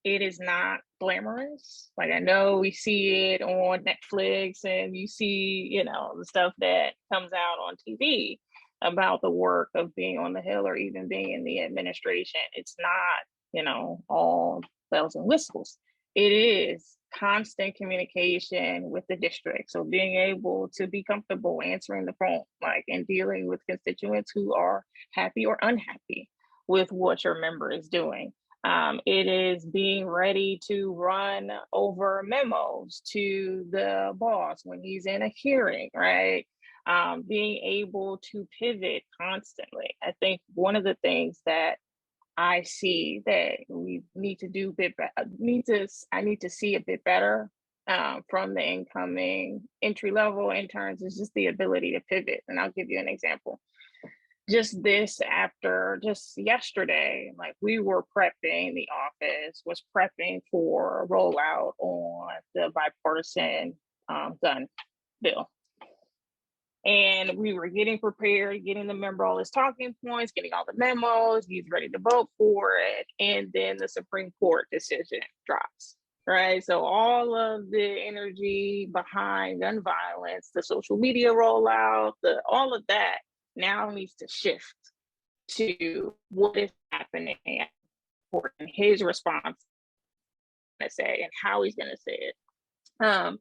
It is not glamorous. Like, I know we see it on Netflix and you see, the stuff that comes out on TV about the work of being on the Hill or even being in the administration. It's not, all bells and whistles. It is constant communication with the district. So being able to be comfortable answering the phone, and dealing with constituents who are happy or unhappy with what your member is doing. It is being ready to run over memos to the boss when he's in a hearing, right? Being able to pivot constantly. I think one of the things that I see that we need to do I need to see a bit better from the incoming entry-level interns is just the ability to pivot. And I'll give you an example. Just yesterday, we were prepping, the office was prepping for a rollout on the bipartisan gun bill. And we were getting prepared, getting the member all his talking points, getting all the memos, he's ready to vote for it. And then the Supreme Court decision drops, right? So all of the energy behind gun violence, the social media rollout, all of that now needs to shift to what is happening and his response to say and how he's going to say it.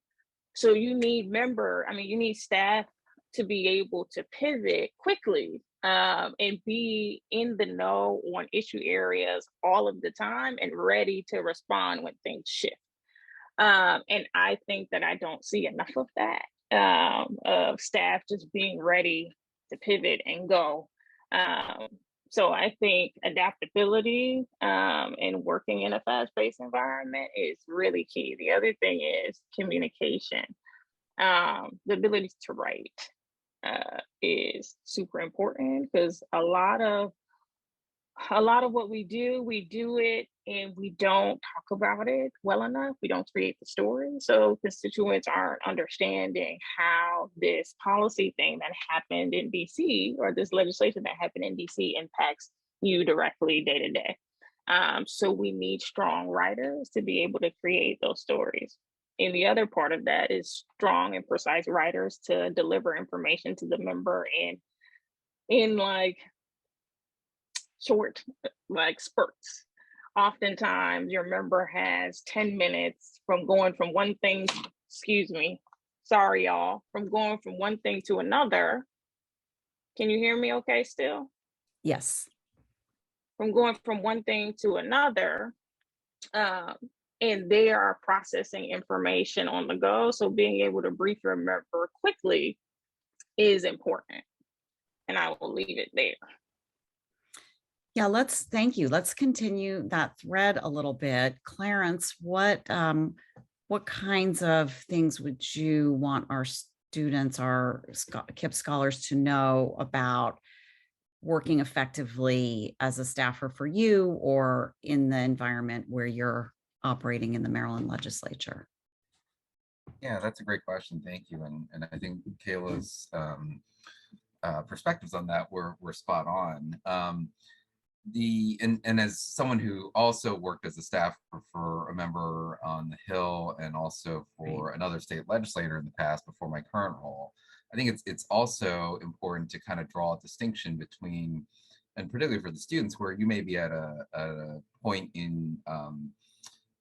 So you need staff to be able to pivot quickly and be in the know on issue areas all of the time and ready to respond when things shift. And I think that I don't see enough of that, of staff just being ready to pivot and go. So I think adaptability and working in a fast-paced environment is really key. The other thing is communication. The ability to write is super important because a lot of what we do it and we don't talk about it well enough. We don't create the story. So constituents aren't understanding how this policy thing that happened in DC or this legislation that happened in DC impacts you directly day to day. So we need strong writers to be able to create those stories. And the other part of that is strong and precise writers to deliver information to the member in like short like spurts. Oftentimes your member has 10 minutes from going from one thing, excuse me, sorry y'all, from going from one thing to another. Can you hear me okay still? Yes. From going from one thing to another, and they are processing information on the go. So being able to brief your member quickly is important. And I will leave it there. Yeah, thank you. Let's continue that thread a little bit. Clarence, what kinds of things would you want our students, our Kipp scholars to know about working effectively as a staffer for you or in the environment where you're operating in the Maryland legislature? Yeah, that's a great question. Thank you. And I think Kayla's perspectives on that were spot on. And as someone who also worked as a staffer for a member on the Hill and also for another state legislator in the past before my current role, I think it's also important to kind of draw a distinction between, and particularly for the students, where you may be at a point in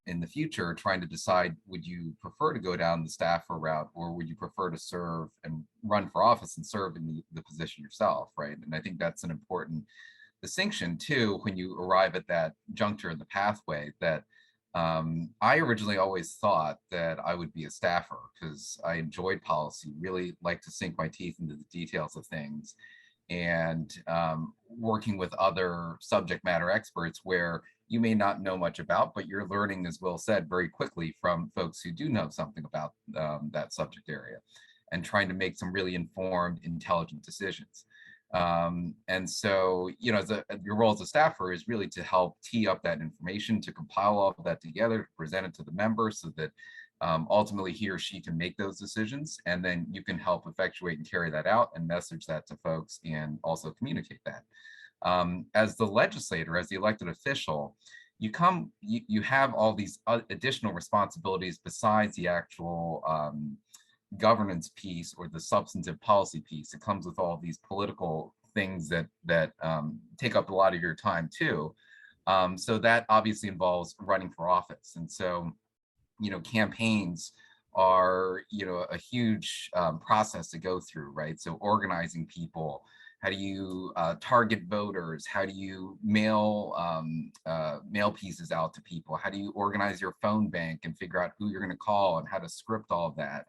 the future trying to decide, would you prefer to go down the staffer route or would you prefer to serve and run for office and serve in the position yourself, right? And I think that's an important distinction too when you arrive at that juncture in the pathway. That I originally always thought that I would be a staffer because I enjoyed policy, really like to sink my teeth into the details of things, and working with other subject matter experts where you may not know much about, but you're learning, as Will said, very quickly from folks who do know something about that subject area and trying to make some really informed, intelligent decisions. And so, your role as a staffer is really to help tee up that information, to compile all of that together, to present it to the member so that ultimately he or she can make those decisions. And then you can help effectuate and carry that out and message that to folks and also communicate that. As the legislator, as the elected official, you have all these additional responsibilities besides the actual governance piece or the substantive policy piece. It comes with all these political things that take up a lot of your time too. So that obviously involves running for office. And so, campaigns are, a huge process to go through, right? So organizing people, how do you target voters? How do you mail pieces out to people? How do you organize your phone bank and figure out who you're going to call and how to script all of that?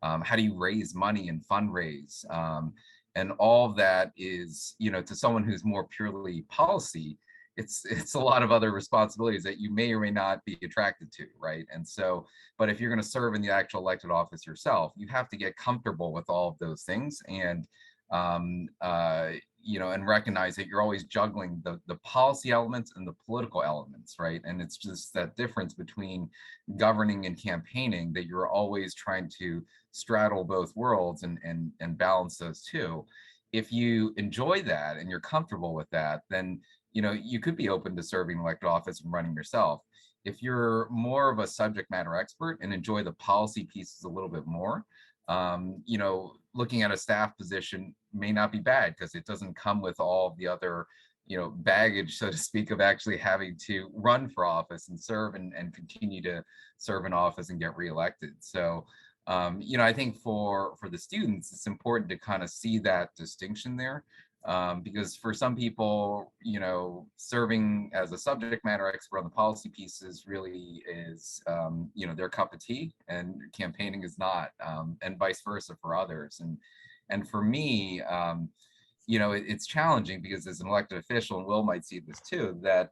How do you raise money and fundraise? And all of that is, to someone who's more purely policy, it's a lot of other responsibilities that you may or may not be attracted to, right? And so, but if you're going to serve in the actual elected office yourself, you have to get comfortable with all of those things and and recognize that you're always juggling the policy elements and the political elements, right? And it's just that difference between governing and campaigning that you're always trying to straddle both worlds and balance those two. If you enjoy that and you're comfortable with that, then you could be open to serving elected office and running yourself. If you're more of a subject matter expert and enjoy the policy pieces a little bit more, looking at a staff position may not be bad because it doesn't come with all the other, baggage, so to speak, of actually having to run for office and serve and continue to serve in office and get reelected. So, I think for the students, it's important to kind of see that distinction there. Because for some people, serving as a subject matter expert on the policy pieces really is, their cup of tea, and campaigning is not, and vice versa for others. And for me, it's challenging because as an elected official, and Will might see this too, that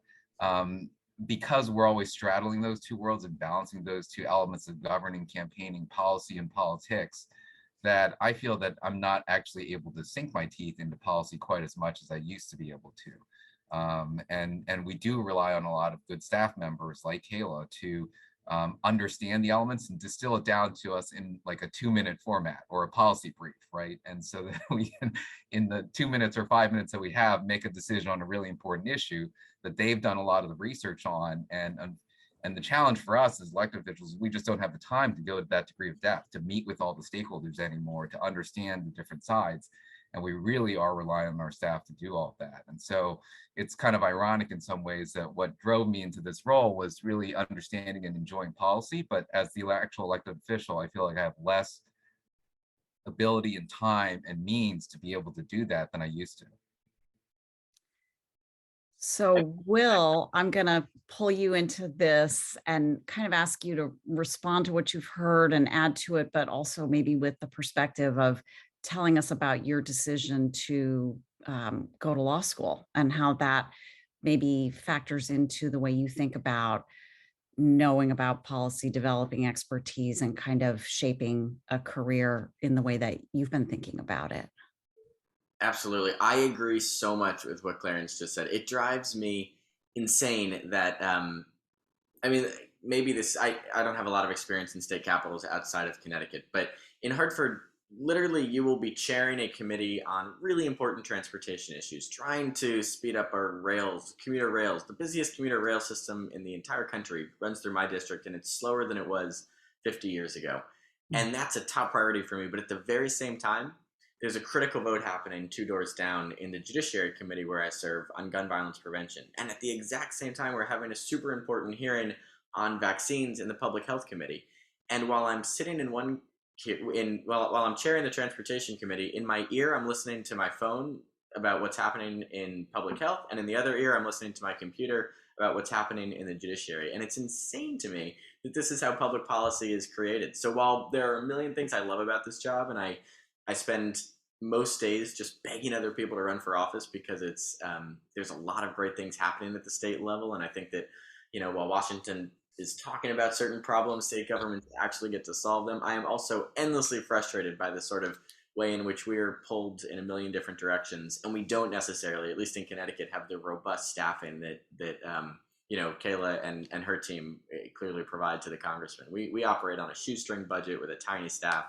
because we're always straddling those two worlds and balancing those two elements of governing, campaigning, policy, and politics, that I feel that I'm not actually able to sink my teeth into policy quite as much as I used to be able to. And we do rely on a lot of good staff members like Kayla to understand the elements and distill it down to us in like a 2-minute format or a policy brief, right? And so that we can, in the 2 minutes or 5 minutes that we have, make a decision on a really important issue that they've done a lot of the research on. And the challenge for us as elected officials is we just don't have the time to go to that degree of depth, to meet with all the stakeholders anymore, to understand the different sides. And we really are relying on our staff to do all of that. And so it's kind of ironic in some ways that what drove me into this role was really understanding and enjoying policy. But as the actual elected official, I feel like I have less ability and time and means to be able to do that than I used to. So Will, I'm going to pull you into this and kind of ask you to respond to what you've heard and add to it, but also maybe with the perspective of telling us about your decision to go to law school and how that maybe factors into the way you think about knowing about policy, developing expertise, and kind of shaping a career in the way that you've been thinking about it. Absolutely. I agree so much with what Clarence just said. It drives me insane that, I mean, maybe I don't have a lot of experience in state capitals outside of Connecticut, but in Hartford, literally you will be chairing a committee on really important transportation issues, trying to speed up our rails, commuter rails. The busiest commuter rail system in the entire country runs through my district, and it's slower than it was 50 years ago. And that's a top priority for me. But at the very same time, there's a critical vote happening 2 doors down in the Judiciary Committee where I serve on gun violence prevention. And at the exact same time, we're having a super important hearing on vaccines in the Public Health Committee. And while I'm sitting while I'm chairing the Transportation Committee, in my ear, I'm listening to my phone about what's happening in public health. And in the other ear, I'm listening to my computer about what's happening in the judiciary. And it's insane to me that this is how public policy is created. So while there are a million things I love about this job, and I spend most days just begging other people to run for office because it's there's a lot of great things happening at the state level. And I think that, while Washington is talking about certain problems, state governments actually get to solve them. I am also endlessly frustrated by the sort of way in which we are pulled in a million different directions. And we don't necessarily, at least in Connecticut, have the robust staffing that Kayla and her team clearly provide to the congressman. We operate on a shoestring budget with a tiny staff.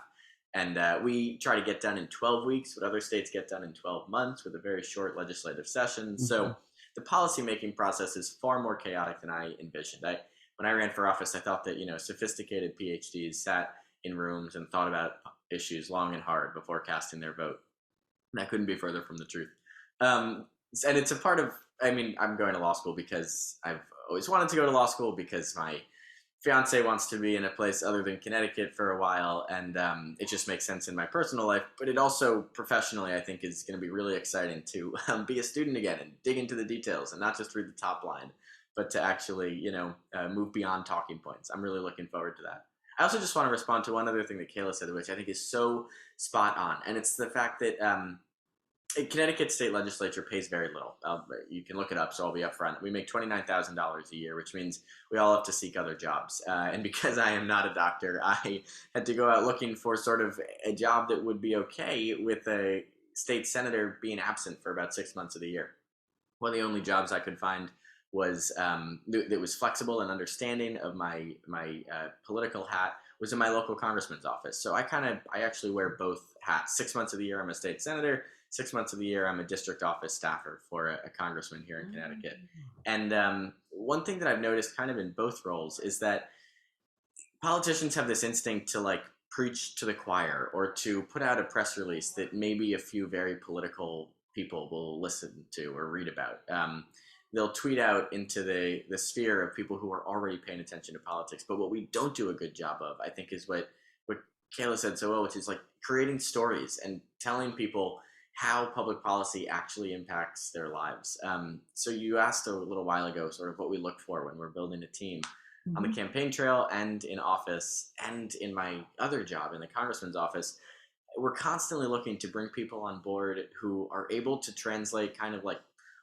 And we try to get done in 12 weeks, what other states get done in 12 months with a very short legislative session. Mm-hmm. So the policymaking process is far more chaotic than I envisioned. When I ran for office, I thought that, sophisticated PhDs sat in rooms and thought about issues long and hard before casting their vote. And that couldn't be further from the truth. And it's a part of, I'm going to law school because I've always wanted to go to law school because my fiance wants to be in a place other than Connecticut for a while, and it just makes sense in my personal life. But it also professionally, I think, is going to be really exciting to be a student again and dig into the details and not just read the top line, but to actually, move beyond talking points. I'm really looking forward to that. I also just want to respond to one other thing that Kayla said, which I think is so spot on, and it's the fact that Connecticut state legislature pays very little. You can look it up, so I'll be upfront. We make $29,000 a year, which means we all have to seek other jobs. And because I am not a doctor, I had to go out looking for sort of a job that would be okay with a state senator being absent for about 6 months of the year. One of the only jobs I could find was that was flexible and understanding of my political hat was in my local congressman's office. So I actually wear both hats. 6 months of the year, I'm a state senator. 6 months of the year, I'm a district office staffer for a congressman here in Connecticut. And one thing that I've noticed kind of in both roles is that politicians have this instinct to preach to the choir or to put out a press release that maybe a few very political people will listen to or read about. They'll tweet out into the sphere of people who are already paying attention to politics. But what we don't do a good job of, I think, is what Kayla said so well, which is creating stories and telling people how public policy actually impacts their lives. So you asked a little while ago sort of what we look for when we're building a team. Mm-hmm. On the campaign trail and in office and in my other job in the congressman's office. we're constantly looking to bring people on board who are able to translate kind of like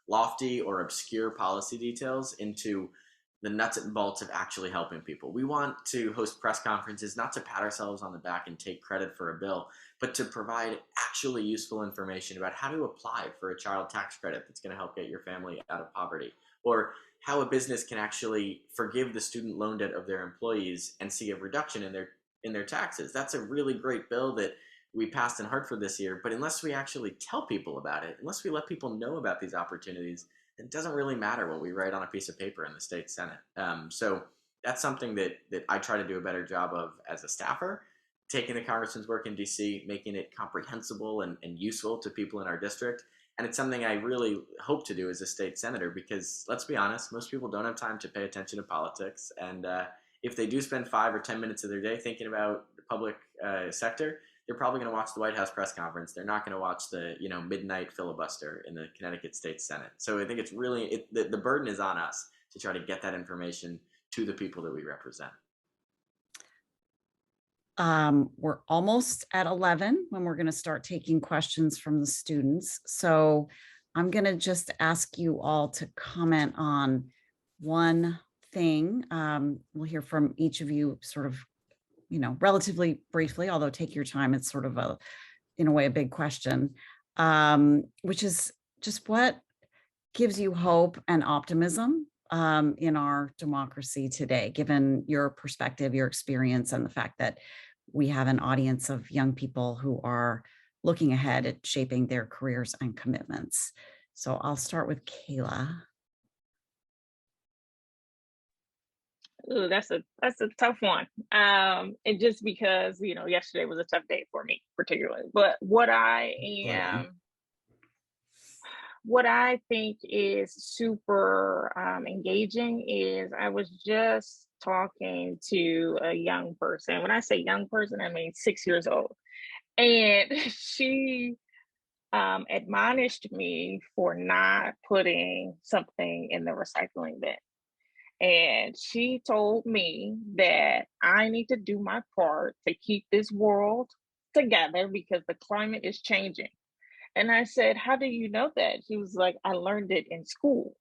lofty or obscure policy details into the nuts and bolts of actually helping people. We want to host press conferences not to pat ourselves on the back and take credit for a bill, but to provide actually useful information about how to apply for a child tax credit that's going to help get your family out of poverty, or how a business can actually forgive the student loan debt of their employees and see a reduction in their taxes. That's a really great bill that we passed in Hartford this year, but unless we actually tell people about it, unless we let people know about these opportunities, it doesn't really matter what we write on a piece of paper in the state Senate. So that's something that I try to do a better job of as a staffer, taking the congressman's work in DC, making it comprehensible and useful to people in our district. And it's something I really hope to do as a state senator, because let's be honest, most people don't have time to pay attention to politics. And if they do spend 5 or 10 minutes of their day thinking about the public sector, they're probably going to watch the White House press conference. They're not going to watch the midnight filibuster in the Connecticut State Senate. So I think it's really the burden is on us to try to get that information to the people that we represent. We're almost at 11 when we're going to start taking questions from the students. So I'm going to just ask you all to comment on one thing. We'll hear from each of you sort of, relatively briefly, although take your time. It's sort of in a way, a big question, which is just what gives you hope and optimism in our democracy today, given your perspective, your experience, and the fact that we have an audience of young people who are looking ahead at shaping their careers and commitments. So I'll start with Kayla. Ooh, that's a tough one. And just because yesterday was a tough day for me, particularly. But what I think is super engaging is I was just talking to a young person. When I say young person, I mean 6 years old, and she admonished me for not putting something in the recycling bin. And she told me that I need to do my part to keep this world together because the climate is changing. And I said, how do you know that? She was like, I learned it in school.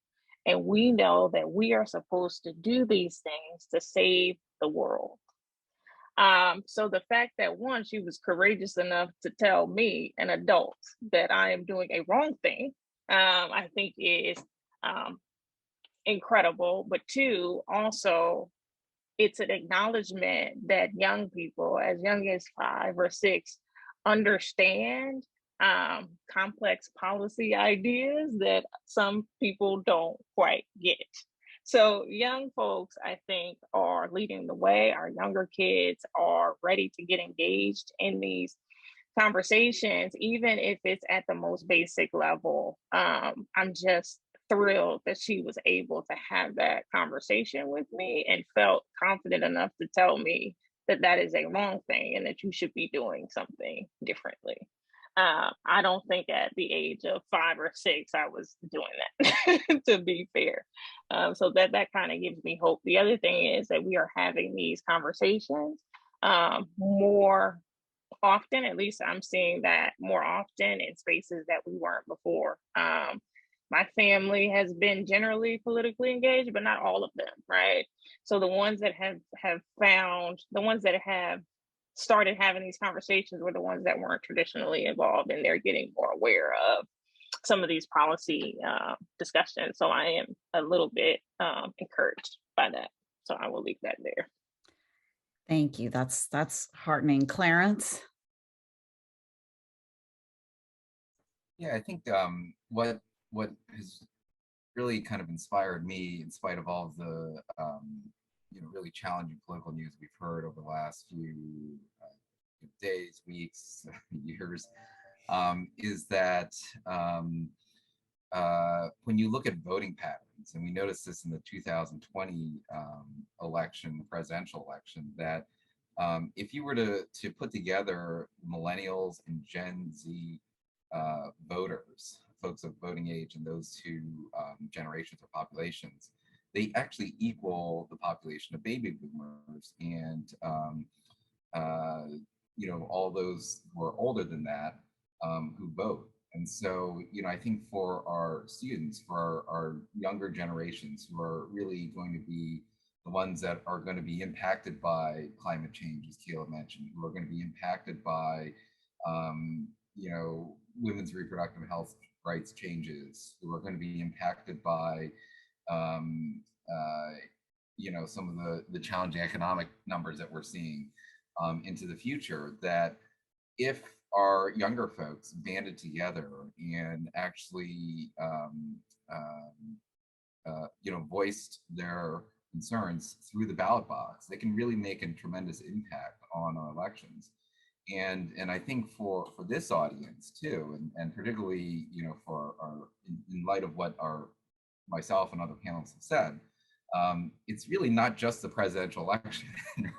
And we know that we are supposed to do these things to save the world. So the fact that one, she was courageous enough to tell me, an adult, that I am doing a wrong thing, I think is incredible. But two, also, it's an acknowledgement that young people as young as 5 or 6 understand complex policy ideas that some people don't quite get. So young folks, I think, are leading the way. Our younger kids are ready to get engaged in these conversations, even if it's at the most basic level. I'm just thrilled that she was able to have that conversation with me and felt confident enough to tell me that that is a wrong thing and that you should be doing something differently. I don't think at the age of 5 or 6 I was doing that, to be fair. So that kind of gives me hope. The other thing is that we are having these conversations more often. At least I'm seeing that more often in spaces that we weren't before. My family has been generally politically engaged, but not all of them, right? So the ones that have started having these conversations were the ones that weren't traditionally involved, and they're getting more aware of some of these policy discussions. So I am a little bit encouraged by that. So I will leave that there. Thank you. That's heartening. Clarence? Yeah, I think what has really kind of inspired me, in spite of all of the really challenging political news we've heard over the last few days, weeks, years, is that when you look at voting patterns, and we noticed this in the 2020 presidential election, that if you were to put together millennials and Gen Z voters, folks of voting age in those two generations or populations, they actually equal the population of baby boomers. And all those who are older than that who vote. And so, I think for our students, for our younger generations who are really going to be the ones that are going to be impacted by climate change, as Kayla mentioned, who are going to be impacted by, women's reproductive health rights changes, who are going to be impacted by, um, some of the challenging economic numbers that we're seeing into the future, that if our younger folks banded together and actually, voiced their concerns through the ballot box, they can really make a tremendous impact on our elections. And I think for this audience too, and particularly, for our, in light of what myself and other panelists have said, it's really not just the presidential election,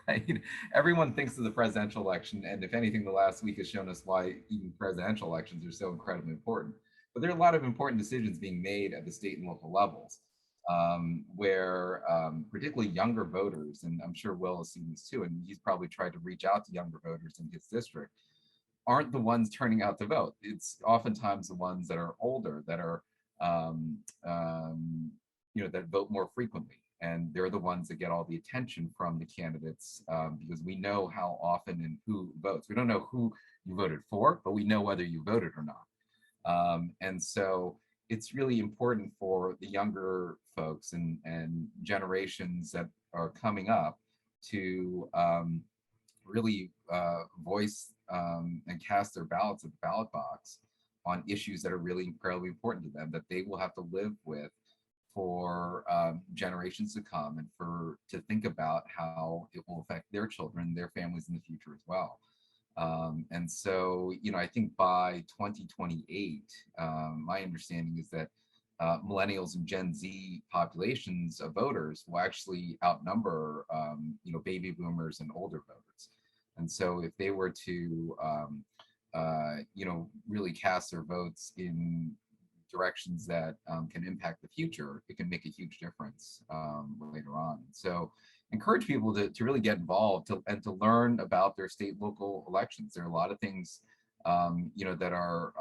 right? Everyone thinks of the presidential election, and if anything, the last week has shown us why even presidential elections are so incredibly important. But there are a lot of important decisions being made at the state and local levels, where particularly younger voters, and I'm sure Will has seen this too, and he's probably tried to reach out to younger voters in his district, aren't the ones turning out to vote. It's oftentimes the ones that are older that are, that vote more frequently. And they're the ones that get all the attention from the candidates, because we know how often and who votes. We don't know who you voted for, but we know whether you voted or not. And so it's really important for the younger folks and generations that are coming up to really voice and cast their ballots at the ballot box on issues that are really incredibly important to them, that they will have to live with for generations to come, and to think about how it will affect their children, their families in the future as well. And so, I think by 2028, my understanding is that millennials and Gen Z populations of voters will actually outnumber, baby boomers and older voters. And so if they were to, really cast their votes in directions that can impact the future, it can make a huge difference later on. So encourage people to really get involved and to learn about their state local elections. There are a lot of things that are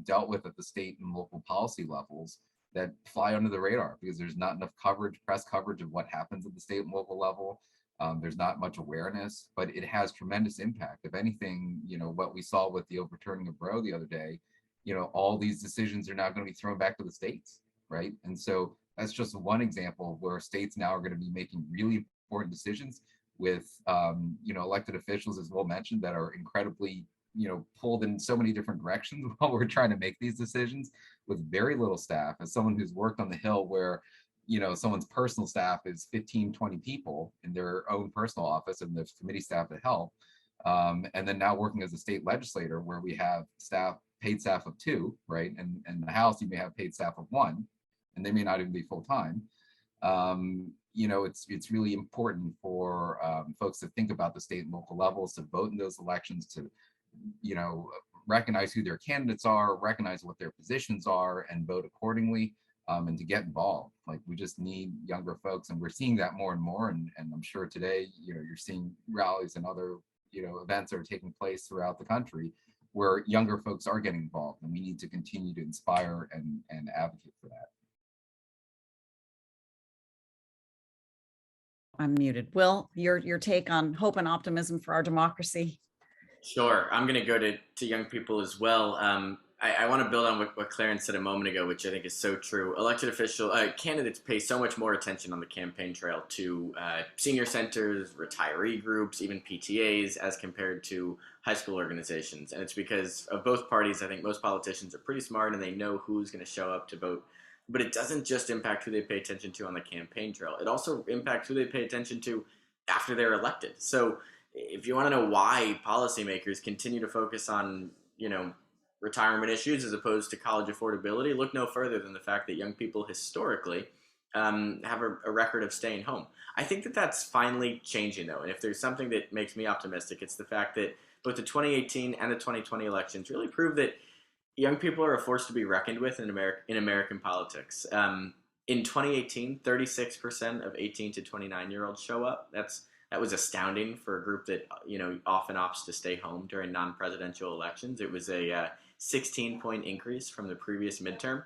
dealt with at the state and local policy levels that fly under the radar because there's not enough coverage, press coverage of what happens at the state and local level. There's not much awareness, but it has tremendous impact. If anything, what we saw with the overturning of Roe the other day, all these decisions are now going to be thrown back to the states, right? And so that's just one example of where states now are going to be making really important decisions with, elected officials, as Will mentioned, that are incredibly, pulled in so many different directions while we're trying to make these decisions with very little staff. As someone who's worked on the Hill where, someone's personal staff is 15, 20 people in their own personal office, and there's committee staff that help. And then now working as a state legislator where we have paid staff of 2, right? And the House, you may have paid staff of 1, and they may not even be full-time. It's really important for folks to think about the state and local levels, to vote in those elections, to, recognize who their candidates are, recognize what their positions are, and vote accordingly, and to get involved. Like, we just need younger folks, and we're seeing that more and more. And I'm sure today, you're seeing rallies and other, events that are taking place throughout the country where younger folks are getting involved, and we need to continue to inspire and advocate for that. I'm muted. Will, your take on hope and optimism for our democracy? Sure. I'm going to go to young people as well. I want to build on what Clarence said a moment ago, which I think is so true. Elected candidates pay so much more attention on the campaign trail to senior centers, retiree groups, even PTAs, as compared to high school organizations. And it's because of both parties. I think most politicians are pretty smart and they know who's going to show up to vote. But it doesn't just impact who they pay attention to on the campaign trail. It also impacts who they pay attention to after they're elected. So if you want to know why policymakers continue to focus on, retirement issues as opposed to college affordability, look no further than the fact that young people historically have a record of staying home. I think that that's finally changing, though. And if there's something that makes me optimistic, it's the fact that both the 2018 and the 2020 elections really prove that young people are a force to be reckoned with in American politics. In 2018, 36% of 18 to 29-year-olds show up. That's That was astounding for a group that, often opts to stay home during non-presidential elections. It was a 16-point increase from the previous midterm.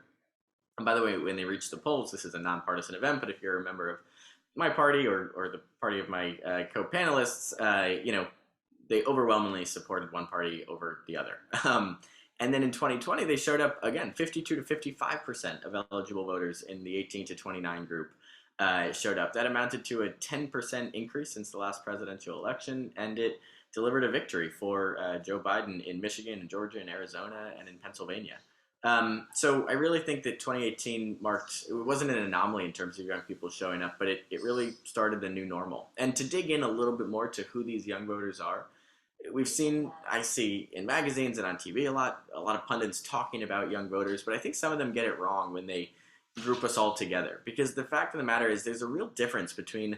And by the way, when they reached the polls, this is a nonpartisan event, but if you're a member of my party or the party of my co-panelists, they overwhelmingly supported one party over the other. And then in 2020, they showed up again, 52 to 55% of eligible voters in the 18 to 29 group showed up. That amounted to a 10% increase since the last presidential election, and it delivered a victory for Joe Biden in Michigan and Georgia and Arizona and in Pennsylvania. So I really think that 2018 it wasn't an anomaly in terms of young people showing up, but it really started the new normal. And to dig in a little bit more to who these young voters are, I see in magazines and on TV a lot of pundits talking about young voters, but I think some of them get it wrong when they group us all together. Because the fact of the matter is there's a real difference between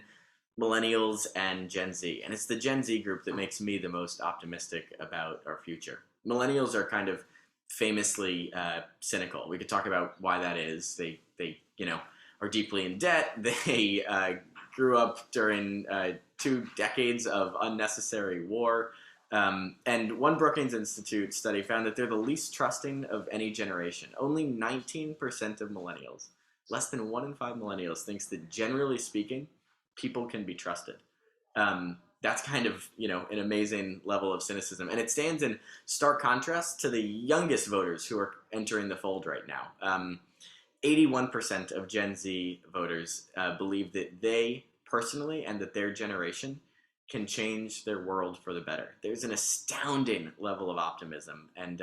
millennials and Gen Z. And it's the Gen Z group that makes me the most optimistic about our future. Millennials are kind of famously cynical. We could talk about why that is. They are deeply in debt. They grew up during 2 decades of unnecessary war. And one Brookings Institute study found that they're the least trusting of any generation. Only 19% of millennials, less than 1 in 5 millennials, thinks that generally speaking, people can be trusted. That's kind of, an amazing level of cynicism. And it stands in stark contrast to the youngest voters who are entering the fold right now. 81% of Gen Z voters believe that they personally and that their generation can change their world for the better. There's an astounding level of optimism and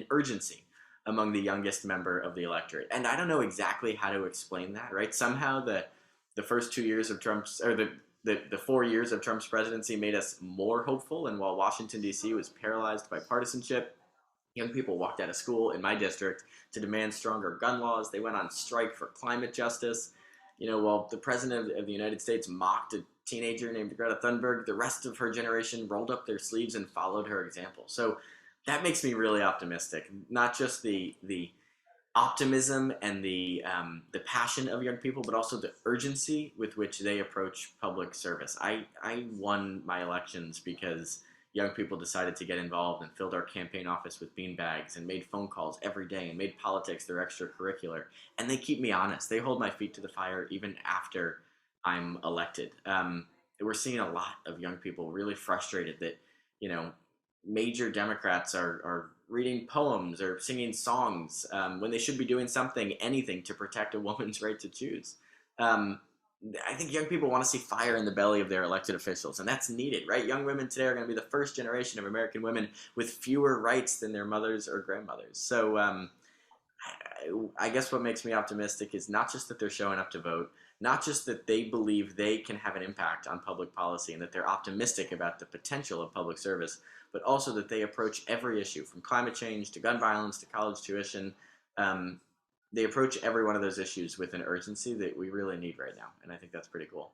urgency among the youngest member of the electorate. And I don't know exactly how to explain that, right? Somehow the first 2 years of Trump's, or the 4 years of Trump's presidency made us more hopeful. And while Washington, D.C. was paralyzed by partisanship, young people walked out of school in my district to demand stronger gun laws. They went on strike for climate justice. While the president of the United States mocked a teenager named Greta Thunberg, the rest of her generation rolled up their sleeves and followed her example. So that makes me really optimistic. Not just the optimism and the passion of young people, but also the urgency with which they approach public service. I won my elections because young people decided to get involved and filled our campaign office with beanbags and made phone calls every day and made politics their extracurricular. And they keep me honest. They hold my feet to the fire even after I'm elected. We're seeing a lot of young people really frustrated that, major Democrats are reading poems or singing songs when they should be doing anything to protect a woman's right to choose. I think young people want to see fire in the belly of their elected officials, and that's needed, right? Young women today are going to be the first generation of American women with fewer rights than their mothers or grandmothers. So I guess what makes me optimistic is not just that they're showing up to vote, not just that they believe they can have an impact on public policy and that they're optimistic about the potential of public service, but also that they approach every issue from climate change to gun violence to college tuition. They approach every one of those issues with an urgency that we really need right now. And I think that's pretty cool.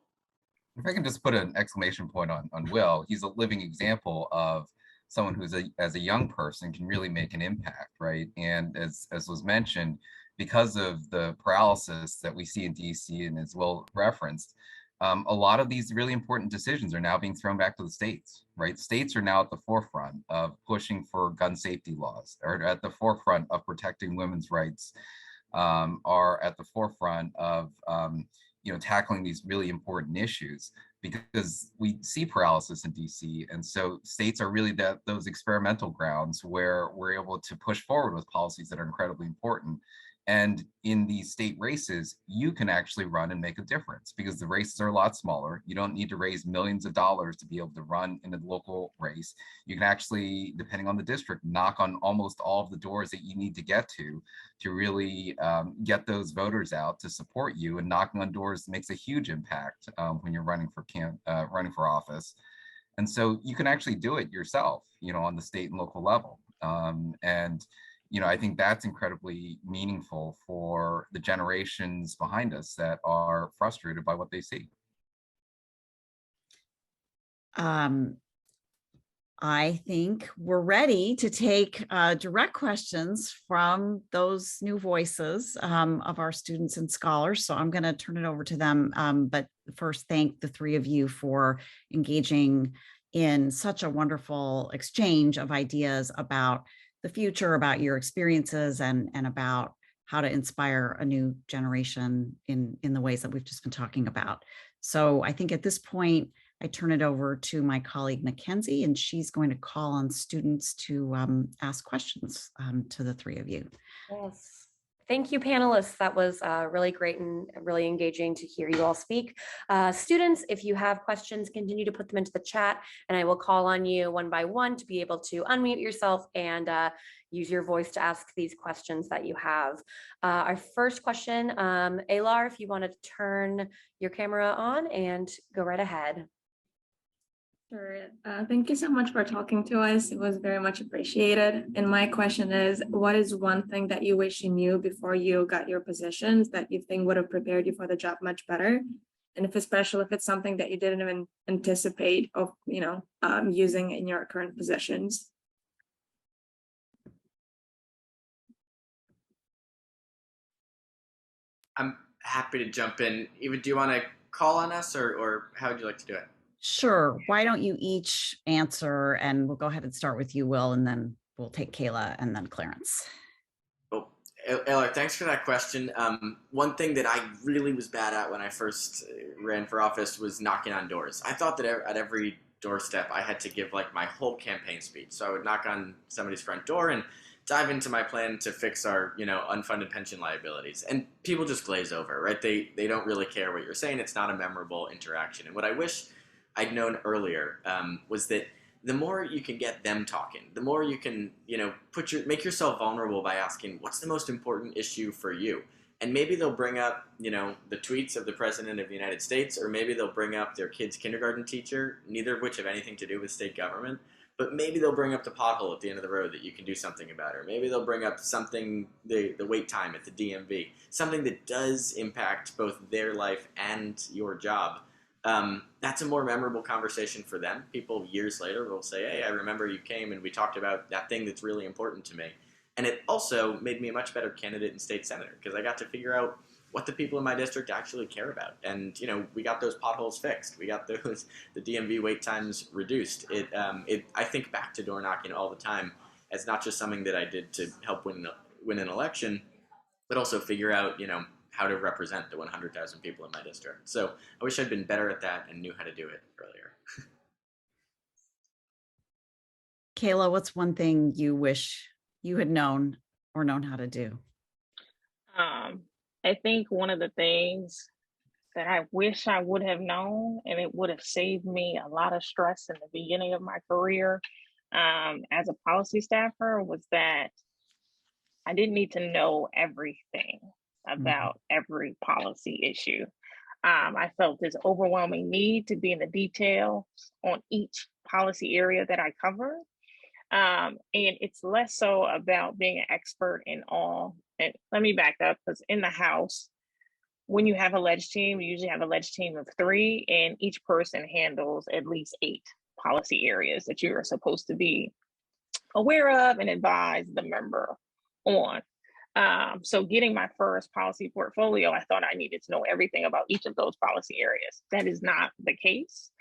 If I can just put an exclamation point on Will, he's a living example of someone who's as a young person can really make an impact, right? And as was mentioned, because of the paralysis that we see in DC and as Will referenced, a lot of these really important decisions are now being thrown back to the states, right? States are now at the forefront of pushing for gun safety laws, or at the forefront of protecting women's rights, are at the forefront of tackling these really important issues, because we see paralysis in DC. And so states are really those experimental grounds where we're able to push forward with policies that are incredibly important. And in these state races, you can actually run and make a difference because the races are a lot smaller. You don't need to raise millions of dollars to be able to run in a local race. You can actually, depending on the district, knock on almost all of the doors that you need to get to really get those voters out to support you. And knocking on doors makes a huge impact when you're running for office. And so you can actually do it yourself, on the state and local level. I think that's incredibly meaningful for the generations behind us that are frustrated by what they see. I think we're ready to take direct questions from those new voices of our students and scholars. So I'm going to turn it over to them. But first, thank the three of you for engaging in such a wonderful exchange of ideas about the future, about your experiences, and about how to inspire a new generation in the ways that we've just been talking about. So I think at this point, I turn it over to my colleague, Mackenzie, and she's going to call on students to ask questions to the three of you. Yes. Thank you, panelists. That was really great and really engaging to hear you all speak. Students, if you have questions, continue to put them into the chat, and I will call on you one by one to be able to unmute yourself and use your voice to ask these questions that you have. Our first question, Alar, if you want to turn your camera on and go right ahead. Sure. Thank you so much for talking to us. It was very much appreciated. And my question is, what is one thing that you wish you knew before you got your positions that you think would have prepared you for the job much better? And if it's something that you didn't even anticipate of, using in your current positions. I'm happy to jump in. Eva, do you want to call on us or how would you like to do it? Sure. Why don't you each answer, and we'll go ahead and start with you, Will, and then we'll take Kayla and then Clarence. Oh, Eller, thanks for that question. One thing that I really was bad at when I first ran for office was knocking on doors. I thought that at every doorstep I had to give like my whole campaign speech. So I would knock on somebody's front door and dive into my plan to fix our, unfunded pension liabilities. And people just glaze over, right? They don't really care what you're saying. It's not a memorable interaction. And what I wish I'd known earlier was that the more you can get them talking, the more you can, make yourself vulnerable by asking, what's the most important issue for you? And maybe they'll bring up, the tweets of the President of the United States, or maybe they'll bring up their kid's kindergarten teacher, neither of which have anything to do with state government. But maybe they'll bring up the pothole at the end of the road that you can do something about, or maybe they'll bring up something, the wait time at the DMV, something that does impact both their life and your job. That's a more memorable conversation for them. People years later will say, hey, I remember you came and we talked about that thing that's really important to me. And it also made me a much better candidate and state senator because I got to figure out what the people in my district actually care about. And, we got those potholes fixed. We got the DMV wait times reduced. I think back to door knocking all the time as not just something that I did to help win an election, but also figure out, how to represent the 100,000 people in my district. So I wish I'd been better at that and knew how to do it earlier. Kayla, what's one thing you wish you had known or known how to do? I think one of the things that I wish I would have known, and it would have saved me a lot of stress in the beginning of my career as a policy staffer, was that I didn't need to know everything about every policy issue. I felt this overwhelming need to be in the details on each policy area that I cover. And it's less so about being an expert in all. And let me back up, because in the House, when you have a ledge team, you usually have a ledge team of 3, and each person handles at least 8 policy areas that you are supposed to be aware of and advise the member on. So getting my first policy portfolio, I thought I needed to know everything about each of those policy areas. That is not the case.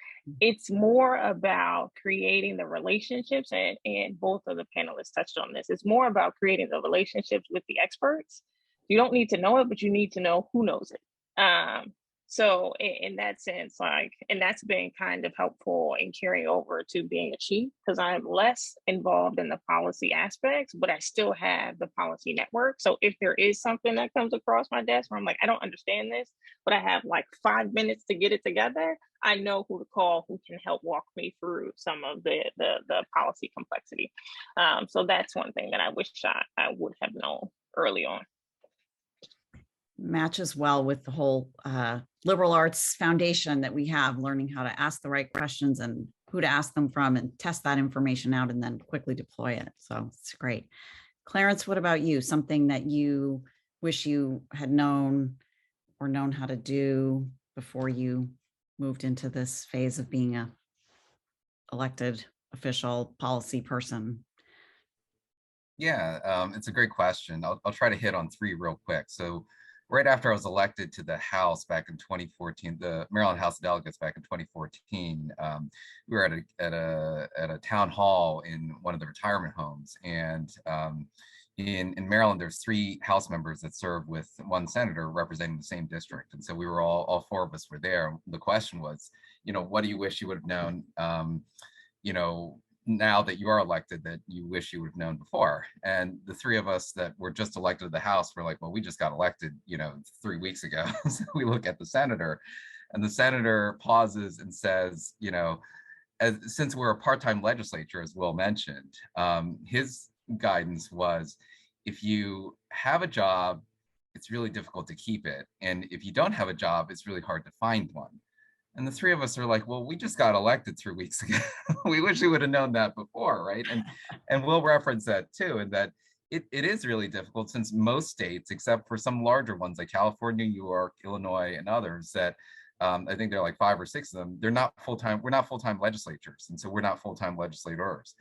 It's more about creating the relationships, and both of the panelists touched on this. It's more about creating the relationships with the experts. You don't need to know it, but you need to know who knows it. So in that sense, and that's been kind of helpful in carrying over to being a chief, because I'm less involved in the policy aspects, but I still have the policy network. So if there is something that comes across my desk where I'm like, I don't understand this, but I have like 5 minutes to get it together, I know who to call, who can help walk me through some of the policy complexity. So that's one thing that I wish I would have known early on. Matches well with the whole liberal arts foundation that we have, learning how to ask the right questions and who to ask them from and test that information out and then quickly deploy it. So it's great. Clarence, what about you? Something that you wish you had known or known how to do before you moved into this phase of being a elected official, policy person? Yeah, it's a great question. I'll try to hit on three real quick. So right after I was elected to the House back in 2014, the Maryland House of Delegates back in 2014, we were at a town hall in one of the retirement homes. And in Maryland, there's 3 House members that serve with 1 senator representing the same district. And so we were all 4 of us were there. The question was, what do you wish you would have known, now that you are elected that you wish you would have known before? And the 3 of us that were just elected to the House were like, well, we just got elected, 3 weeks ago. So we look at the senator, and the senator pauses and says, since we're a part-time legislature, as Will mentioned, his guidance was, if you have a job, it's really difficult to keep it. And if you don't have a job, it's really hard to find one. And the 3 of us are like, well, we just got elected 3 weeks ago. We wish we would have known that before, right? And we'll reference that too, and that it is really difficult, since most states, except for some larger ones like California, New York, Illinois, and others, that I think there are like 5 or 6 of them, they're not full-time, we're not full-time legislatures. And so we're not full-time legislators.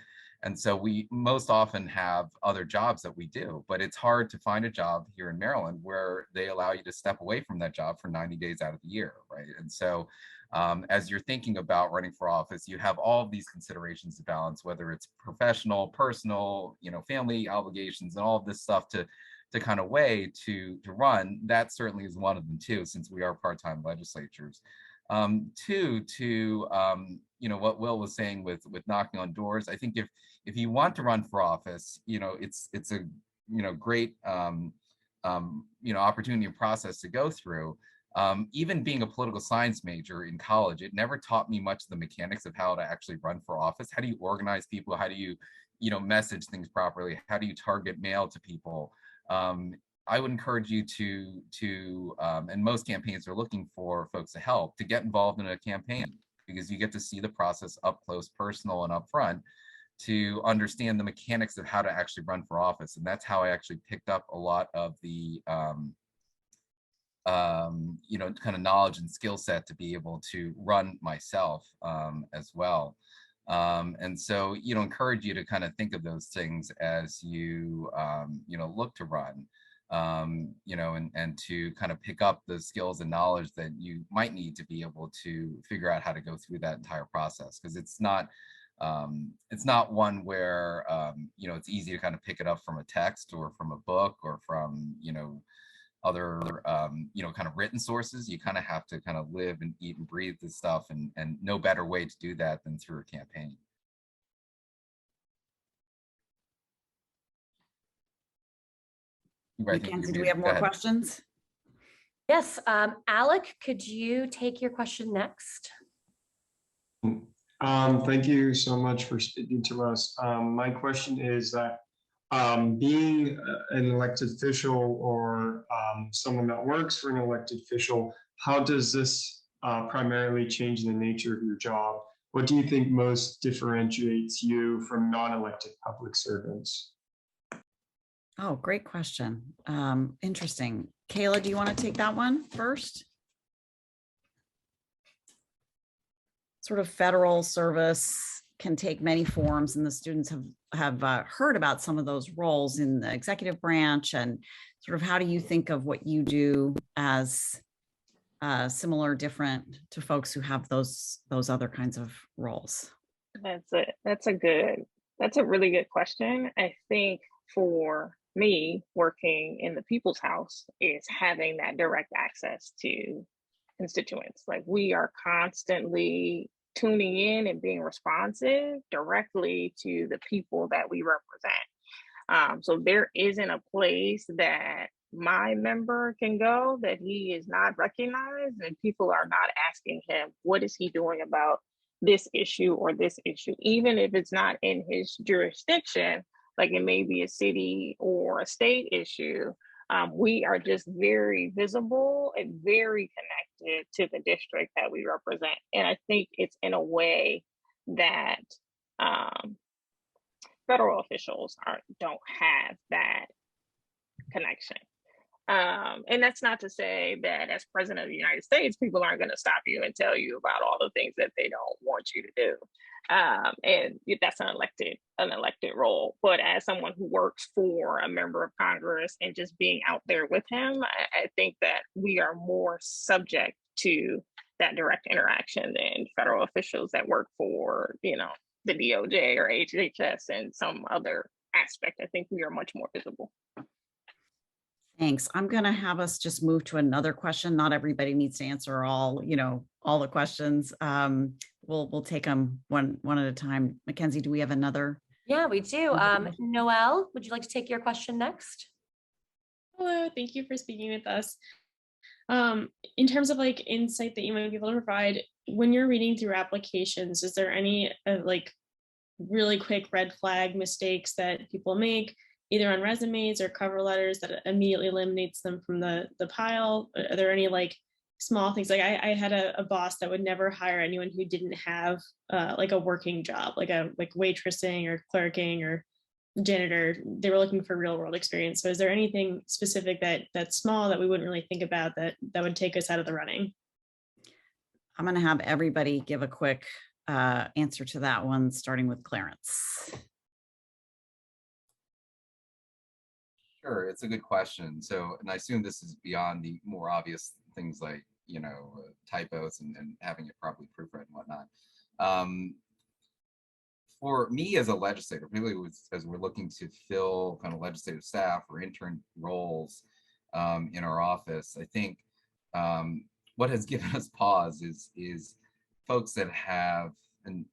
And so we most often have other jobs that we do, but it's hard to find a job here in Maryland where they allow you to step away from that job for 90 days out of the year, right? And so as you're thinking about running for office, you have all of these considerations to balance, whether it's professional, personal, family obligations, and all of this stuff to kind of weigh to run. That certainly is one of them too, since we are part-time legislatures. 2, to what Will was saying with knocking on doors. I think if you want to run for office, it's a great opportunity and process to go through. Even being a political science major in college, it never taught me much of the mechanics of how to actually run for office. How do you organize people? How do you message things properly? How do you target mail to people? I would encourage you to and most campaigns are looking for folks to help, to get involved in a campaign, because you get to see the process up close, personal, and upfront, to understand the mechanics of how to actually run for office. And that's how I actually picked up a lot of the kind of knowledge and skill set to be able to run myself as well. And so, encourage you to kind of think of those things as you, look to run, and to kind of pick up the skills and knowledge that you might need to be able to figure out how to go through that entire process. Because it's not one where, it's easy to kind of pick it up from a text or from a book or from, other, kind of written sources. You kind of have to kind of live and eat and breathe this stuff, and no better way to do that than through a campaign. Mackenzie, do we have more questions? Yes, Alec, could you take your question next? Thank you so much for speaking to us. My question is that being an elected official or someone that works for an elected official, how does this primarily change the nature of your job? What do you think most differentiates you from non-elected public servants? Oh, great question. Interesting. Kayla, do you want to take that one first? Sort of federal service can take many forms, and the students have heard about some of those roles in the executive branch, and sort of how do you think of what you do as similar, different to folks who have those other kinds of roles? That's a really good question. I think for me, working in the People's House is having that direct access to constituents. Like, we are constantly tuning in and being responsive directly to the people that we represent. So there isn't a place that my member can go that he is not recognized, and people are not asking him, what is he doing about this issue or this issue, even if it's not in his jurisdiction, like it may be a city or a state issue. We are just very visible and very connected to the district that we represent. And I think it's in a way that federal officials don't have that connection. And that's not to say that as president of the United States, people aren't going to stop you and tell you about all the things that they don't want you to do. And that's an elected role. But as someone who works for a member of Congress and just being out there with him, I think that we are more subject to that direct interaction than federal officials that work for, the DOJ or HHS and some other aspect. I think we are much more visible. Thanks. I'm going to have us just move to another question. Not everybody needs to answer all the questions. We'll take them one at a time. Mackenzie, do we have another? Yeah, we do. Noelle, would you like to take your question next? Hello, thank you for speaking with us. In terms of like insight that you might be able to provide when you're reading through applications, is there any like really quick red flag mistakes that people make either on resumes or cover letters that immediately eliminates them from the pile? Are there any like small things? Like I had a boss that would never hire anyone who didn't have like a working job, like waitressing or clerking or janitor. They were looking for real world experience. So is there anything specific that's small that we wouldn't really think about that would take us out of the running? I'm going to have everybody give a quick answer to that one, starting with Clarence. Sure, it's a good question. So, and I assume this is beyond the more obvious things like, typos and having it properly proofread and whatnot. For me as a legislator, particularly as we're looking to fill kind of legislative staff or intern roles in our office, I think what has given us pause is folks that have, and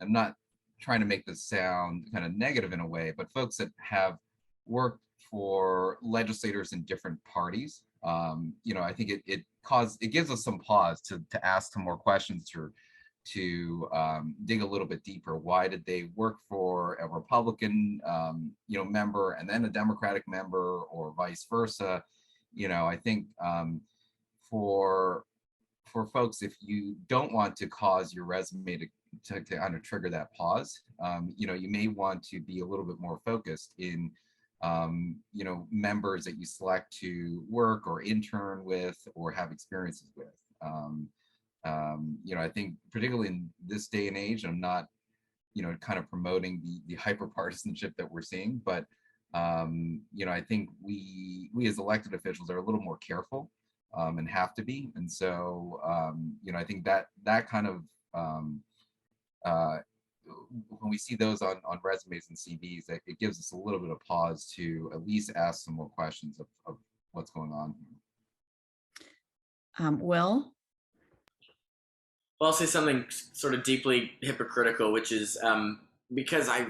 I'm not trying to make this sound kind of negative in a way, but folks that have worked for legislators in different parties. I think it gives us some pause to ask some more questions to dig a little bit deeper. Why did they work for a Republican, member and then a Democratic member, or vice versa? I think for folks, if you don't want to cause your resume to kind of trigger that pause, you may want to be a little bit more focused in members that you select to work or intern with or have experiences with. I think particularly in this day and age, I'm not, kind of promoting the hyper partisanship that we're seeing, but I think we as elected officials are a little more careful and have to be. And so, I think that kind of when we see those on resumes and CVs, it gives us a little bit of pause to at least ask some more questions of what's going on here. Will? Well, I'll say something sort of deeply hypocritical, which is because I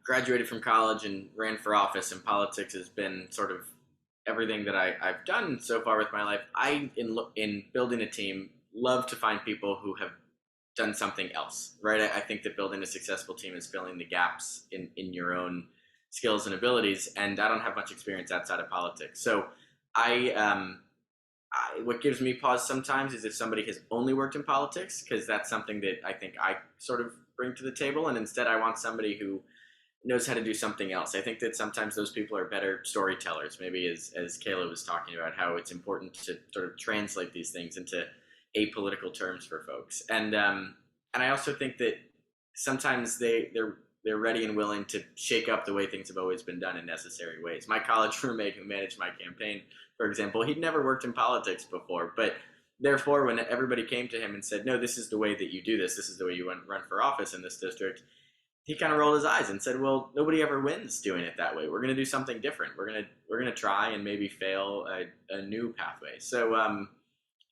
graduated from college and ran for office, and politics has been sort of everything that I've done so far with my life. In building a team, love to find people who have done something else, right? I think that building a successful team is filling the gaps in your own skills and abilities, and I don't have much experience outside of politics. So what gives me pause sometimes is if somebody has only worked in politics, because that's something that I think I sort of bring to the table, and instead I want somebody who knows how to do something else. I think that sometimes those people are better storytellers, maybe as Kayla was talking about, how it's important to sort of translate these things into apolitical terms for folks. And I also think that sometimes they're ready and willing to shake up the way things have always been done in necessary ways. My college roommate who managed my campaign, for example, he'd never worked in politics before, but therefore when everybody came to him and said, no, this is the way that you do this is the way you run for office in this district, he kind of rolled his eyes and said, well, nobody ever wins doing it that way. We're going to do something different. We're going to try and maybe fail a new pathway. So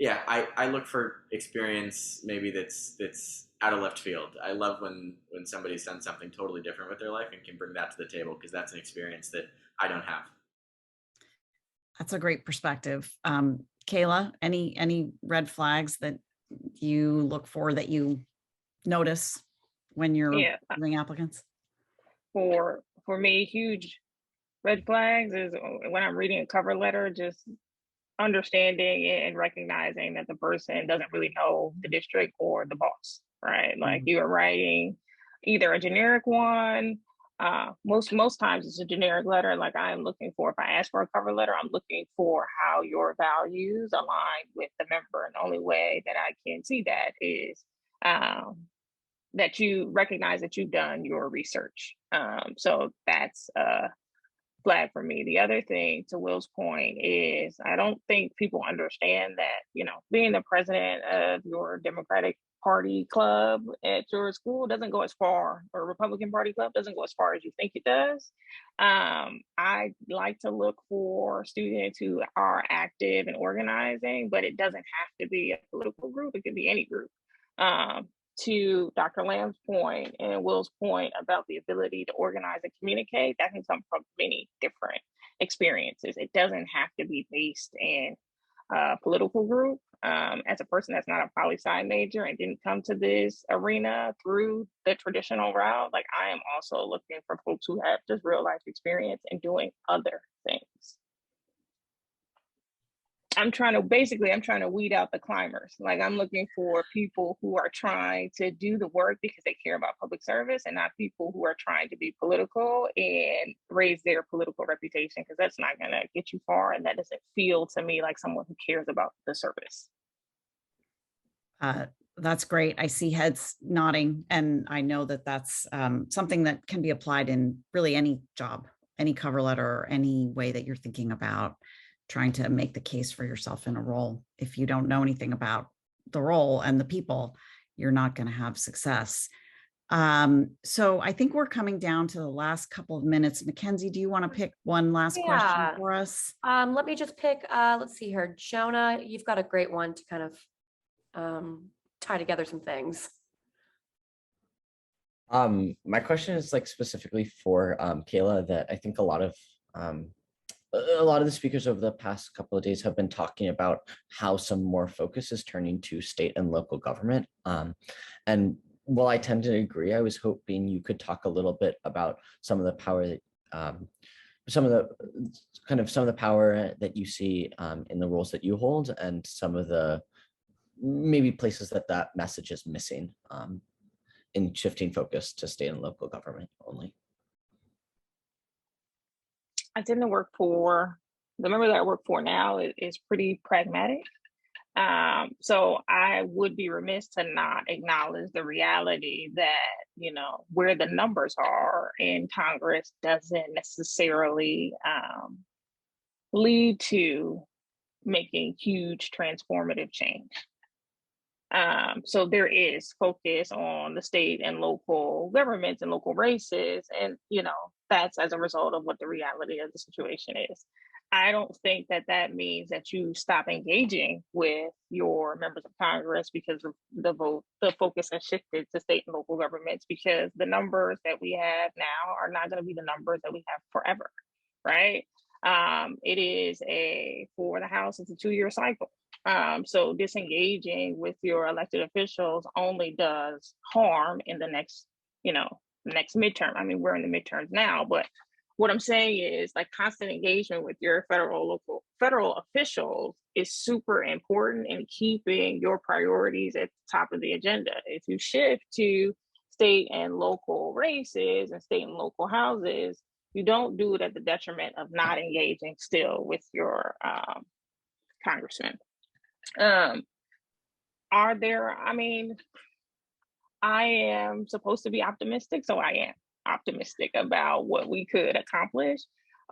I look for experience maybe that's out of left field. I love when somebody's done something totally different with their life and can bring that to the table, because that's an experience that I don't have. That's a great perspective. Kayla, any red flags that you look for, that you notice when you're doing applicants? For me, huge red flags is when I'm reading a cover letter, just understanding and recognizing that the person doesn't really know the district or the boss, right? Like you are writing either a generic one most times it's a generic letter. Like I'm looking for, if I ask for a cover letter, I'm looking for how your values align with the member. And the only way that I can see that is that you recognize that you've done your research. So that's a flag for me. The other thing, to Will's point, is I don't think people understand that, you know, being the president of your Democratic Party club at your school doesn't go as far, or Republican Party club doesn't go as far as you think it does. I like to look for students who are active and organizing, but it doesn't have to be a political group. It could be any group. To Dr. Lamb's point and Will's point about the ability to organize and communicate, that can come from many different experiences. It doesn't have to be based in a political group. As a person that's not a poli-sci major and didn't come to this arena through the traditional route, like I am also looking for folks who have just real life experience and doing other things. I'm trying to weed out the climbers. Like I'm looking for people who are trying to do the work because they care about public service, and not people who are trying to be political and raise their political reputation, because that's not gonna get you far. And that doesn't feel to me like someone who cares about the service. That's great. I see heads nodding, and I know that that's something that can be applied in really any job, any cover letter, or any way that you're thinking about trying to make the case for yourself in a role. If you don't know anything about the role and the people, you're not going to have success. So I think we're coming down to the last couple of minutes. Mackenzie, do you want to pick one last question for us? Let me just pick, let's see here. Jonah, you've got a great one to kind of tie together some things. My question is like specifically for Kayla, that I think a lot of the speakers over the past couple of days have been talking about how some more focus is turning to state and local government. And while I tend to agree, I was hoping you could talk a little bit about some of the power that some of the power that you see in the roles that you hold, and some of the maybe places that message is missing in shifting focus to state and local government only. I tend to work for, the member that I work for now is pretty pragmatic. So I would be remiss to not acknowledge the reality that, you know, where the numbers are in Congress doesn't necessarily lead to making huge transformative change. So there is focus on the state and local governments and local races, and you know, that's as a result of what the reality of the situation is. I don't think that means that you stop engaging with your members of Congress because of the focus has shifted to state and local governments, because the numbers that we have now are not going to be the numbers that we have forever, right? It is for the House, it's a 2-year cycle. So disengaging with your elected officials only does harm in the next midterm. I mean, we're in the midterms now, but what I'm saying is, like, constant engagement with your federal officials is super important in keeping your priorities at the top of the agenda. If you shift to state and local races and state and local houses, you don't do it at the detriment of not engaging still with your congressman. I am supposed to be optimistic, so I am optimistic about what we could accomplish.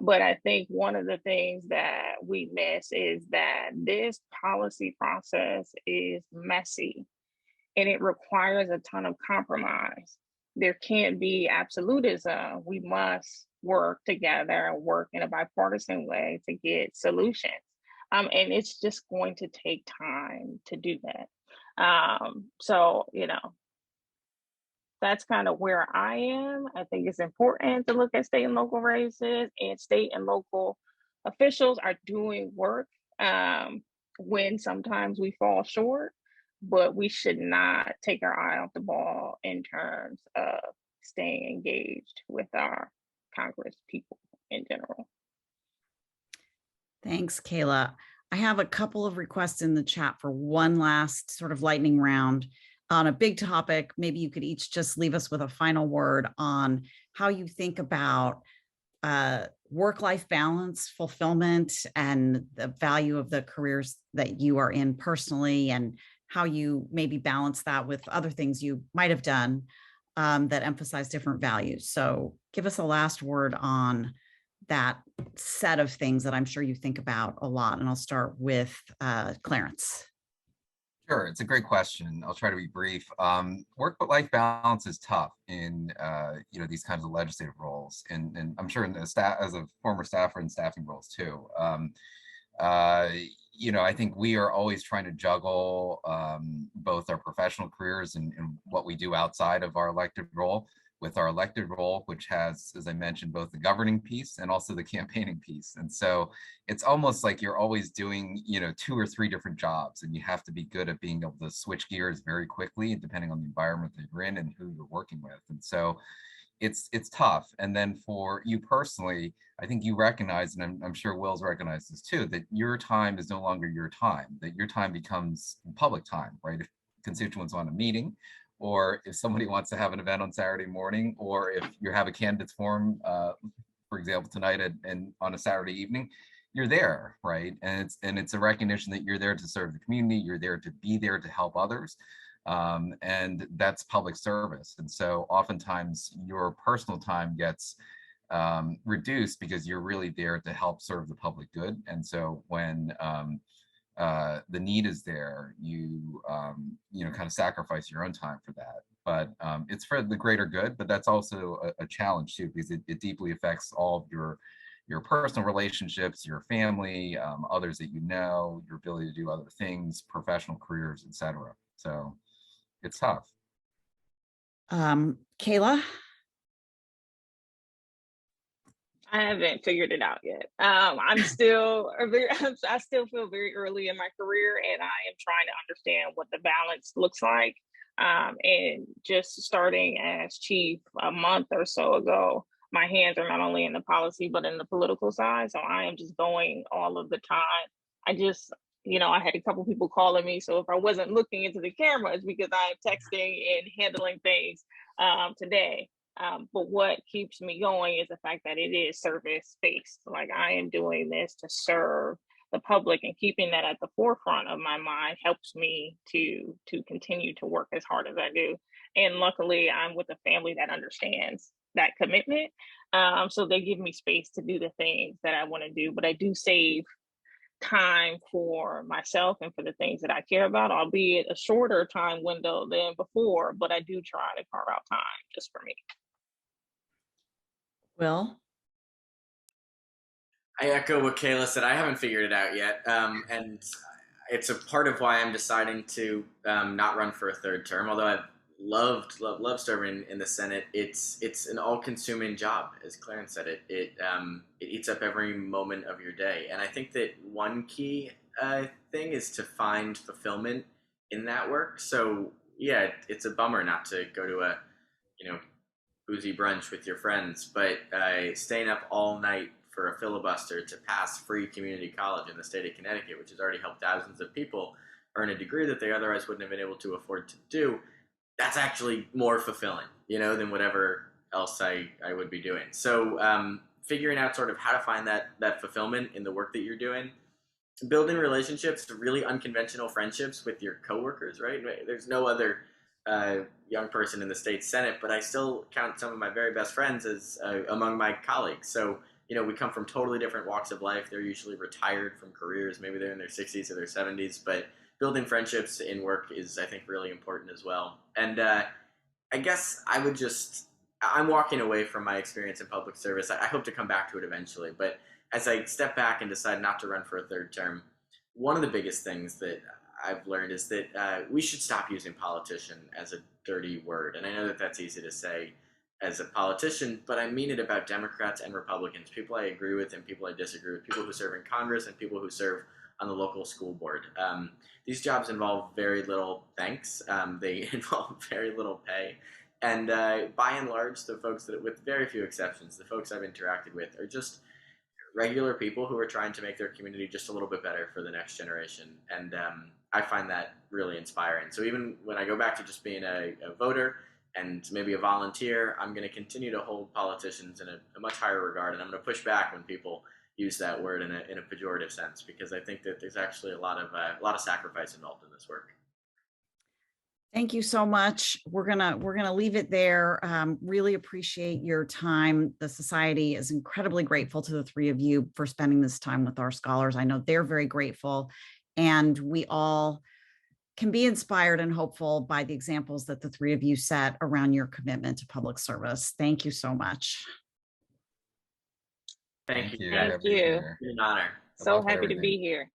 But I think one of the things that we miss is that this policy process is messy and it requires a ton of compromise. There can't be absolutism. We must work together and work in a bipartisan way to get solutions. And it's just going to take time to do that. So, you know, that's kind of where I am. I think it's important to look at state and local races, and state and local officials are doing work when sometimes we fall short, but we should not take our eye off the ball in terms of staying engaged with our Congress people in general. Thanks, Kayla. I have a couple of requests in the chat for one last sort of lightning round. on a big topic, maybe you could each just leave us with a final word on how you think about work-life balance, fulfillment, and the value of the careers that you are in personally, and how you maybe balance that with other things you might have done that emphasize different values. So give us a last word on that set of things that I'm sure you think about a lot. And I'll start with Clarence. Sure, it's a great question. I'll try to be brief. Work-life balance is tough in these kinds of legislative roles, and I'm sure in the staff, as a former staffer in staffing roles too. I think we are always trying to juggle both our professional careers and what we do outside of our elected role with our elected role, which has, as I mentioned, both the governing piece and also the campaigning piece. And so it's almost like you're always doing, 2 or 3 different jobs, and you have to be good at being able to switch gears very quickly, depending on the environment that you're in and who you're working with. And so it's tough. And then for you personally, I think you recognize, and I'm sure Will's recognized this too, that your time is no longer your time, that your time becomes public time, right? If constituents want a meeting, or if somebody wants to have an event on Saturday morning, or if you have a candidates forum, for example, tonight and on a Saturday evening, you're there, right? And it's a recognition that you're there to serve the community, you're there to be there to help others. And that's public service. And so oftentimes your personal time gets reduced because you're really there to help serve the public good. And so when the need is there, you kind of sacrifice your own time for that. But it's for the greater good, but that's also a challenge too, because it deeply affects all of your personal relationships, your family, others that you know, your ability to do other things, professional careers, etc. So it's tough. Kayla? I haven't figured it out yet. I'm still I still feel very early in my career, and I am trying to understand what the balance looks like. And just starting as chief a month or so ago, my hands are not only in the policy but in the political side. So I am just going all of the time. I just, I had a couple people calling me, so if I wasn't looking into the camera, it's because I am texting and handling things today. But what keeps me going is the fact that it is service based. Like, I am doing this to serve the public, and keeping that at the forefront of my mind helps me to continue to work as hard as I do. And luckily, I'm with a family that understands that commitment. So they give me space to do the things that I want to do, but I do save time for myself and for the things that I care about, albeit a shorter time window than before, but I do try to carve out time just for me. Will? I echo what Kayla said. I haven't figured it out yet. And it's a part of why I'm deciding to not run for a third term, although I've loved serving in the Senate. It's an all-consuming job, as Clarence said. It eats up every moment of your day. And I think that one key thing is to find fulfillment in that work. So yeah, it's a bummer not to go to a, boozy brunch with your friends, but staying up all night for a filibuster to pass free community college in the state of Connecticut, which has already helped thousands of people earn a degree that they otherwise wouldn't have been able to afford to do, that's actually more fulfilling, than whatever else I would be doing. So figuring out sort of how to find that fulfillment in the work that you're doing, building relationships, really unconventional friendships with your coworkers, right? There's no other young person in the state Senate, but I still count some of my very best friends as among my colleagues. So, we come from totally different walks of life. They're usually retired from careers. Maybe they're in their 60s or their 70s, but building friendships in work is, I think, really important as well. And I guess I'm walking away from my experience in public service. I hope to come back to it eventually, but as I step back and decide not to run for a third term, one of the biggest things that I've learned is that we should stop using politician as a dirty word. And I know that that's easy to say as a politician, but I mean it about Democrats and Republicans, people I agree with and people I disagree with, people who serve in Congress and people who serve on the local school board. These jobs involve very little thanks. They involve very little pay. And by and large, the folks that, with very few exceptions, the folks I've interacted with are just regular people who are trying to make their community just a little bit better for the next generation. And I find that really inspiring. So even when I go back to just being a voter and maybe a volunteer, I'm going to continue to hold politicians in a much higher regard, and I'm going to push back when people use that word in a pejorative sense, because I think that there's actually a lot of sacrifice involved in this work. Thank you so much. We're gonna leave it there. Really appreciate your time. The society is incredibly grateful to the three of you for spending this time with our scholars. I know they're very grateful, and we all can be inspired and hopeful by the examples that the three of you set around your commitment to public service. Thank you so much. Thank you. Thank you. It's been an honor. So happy to be here.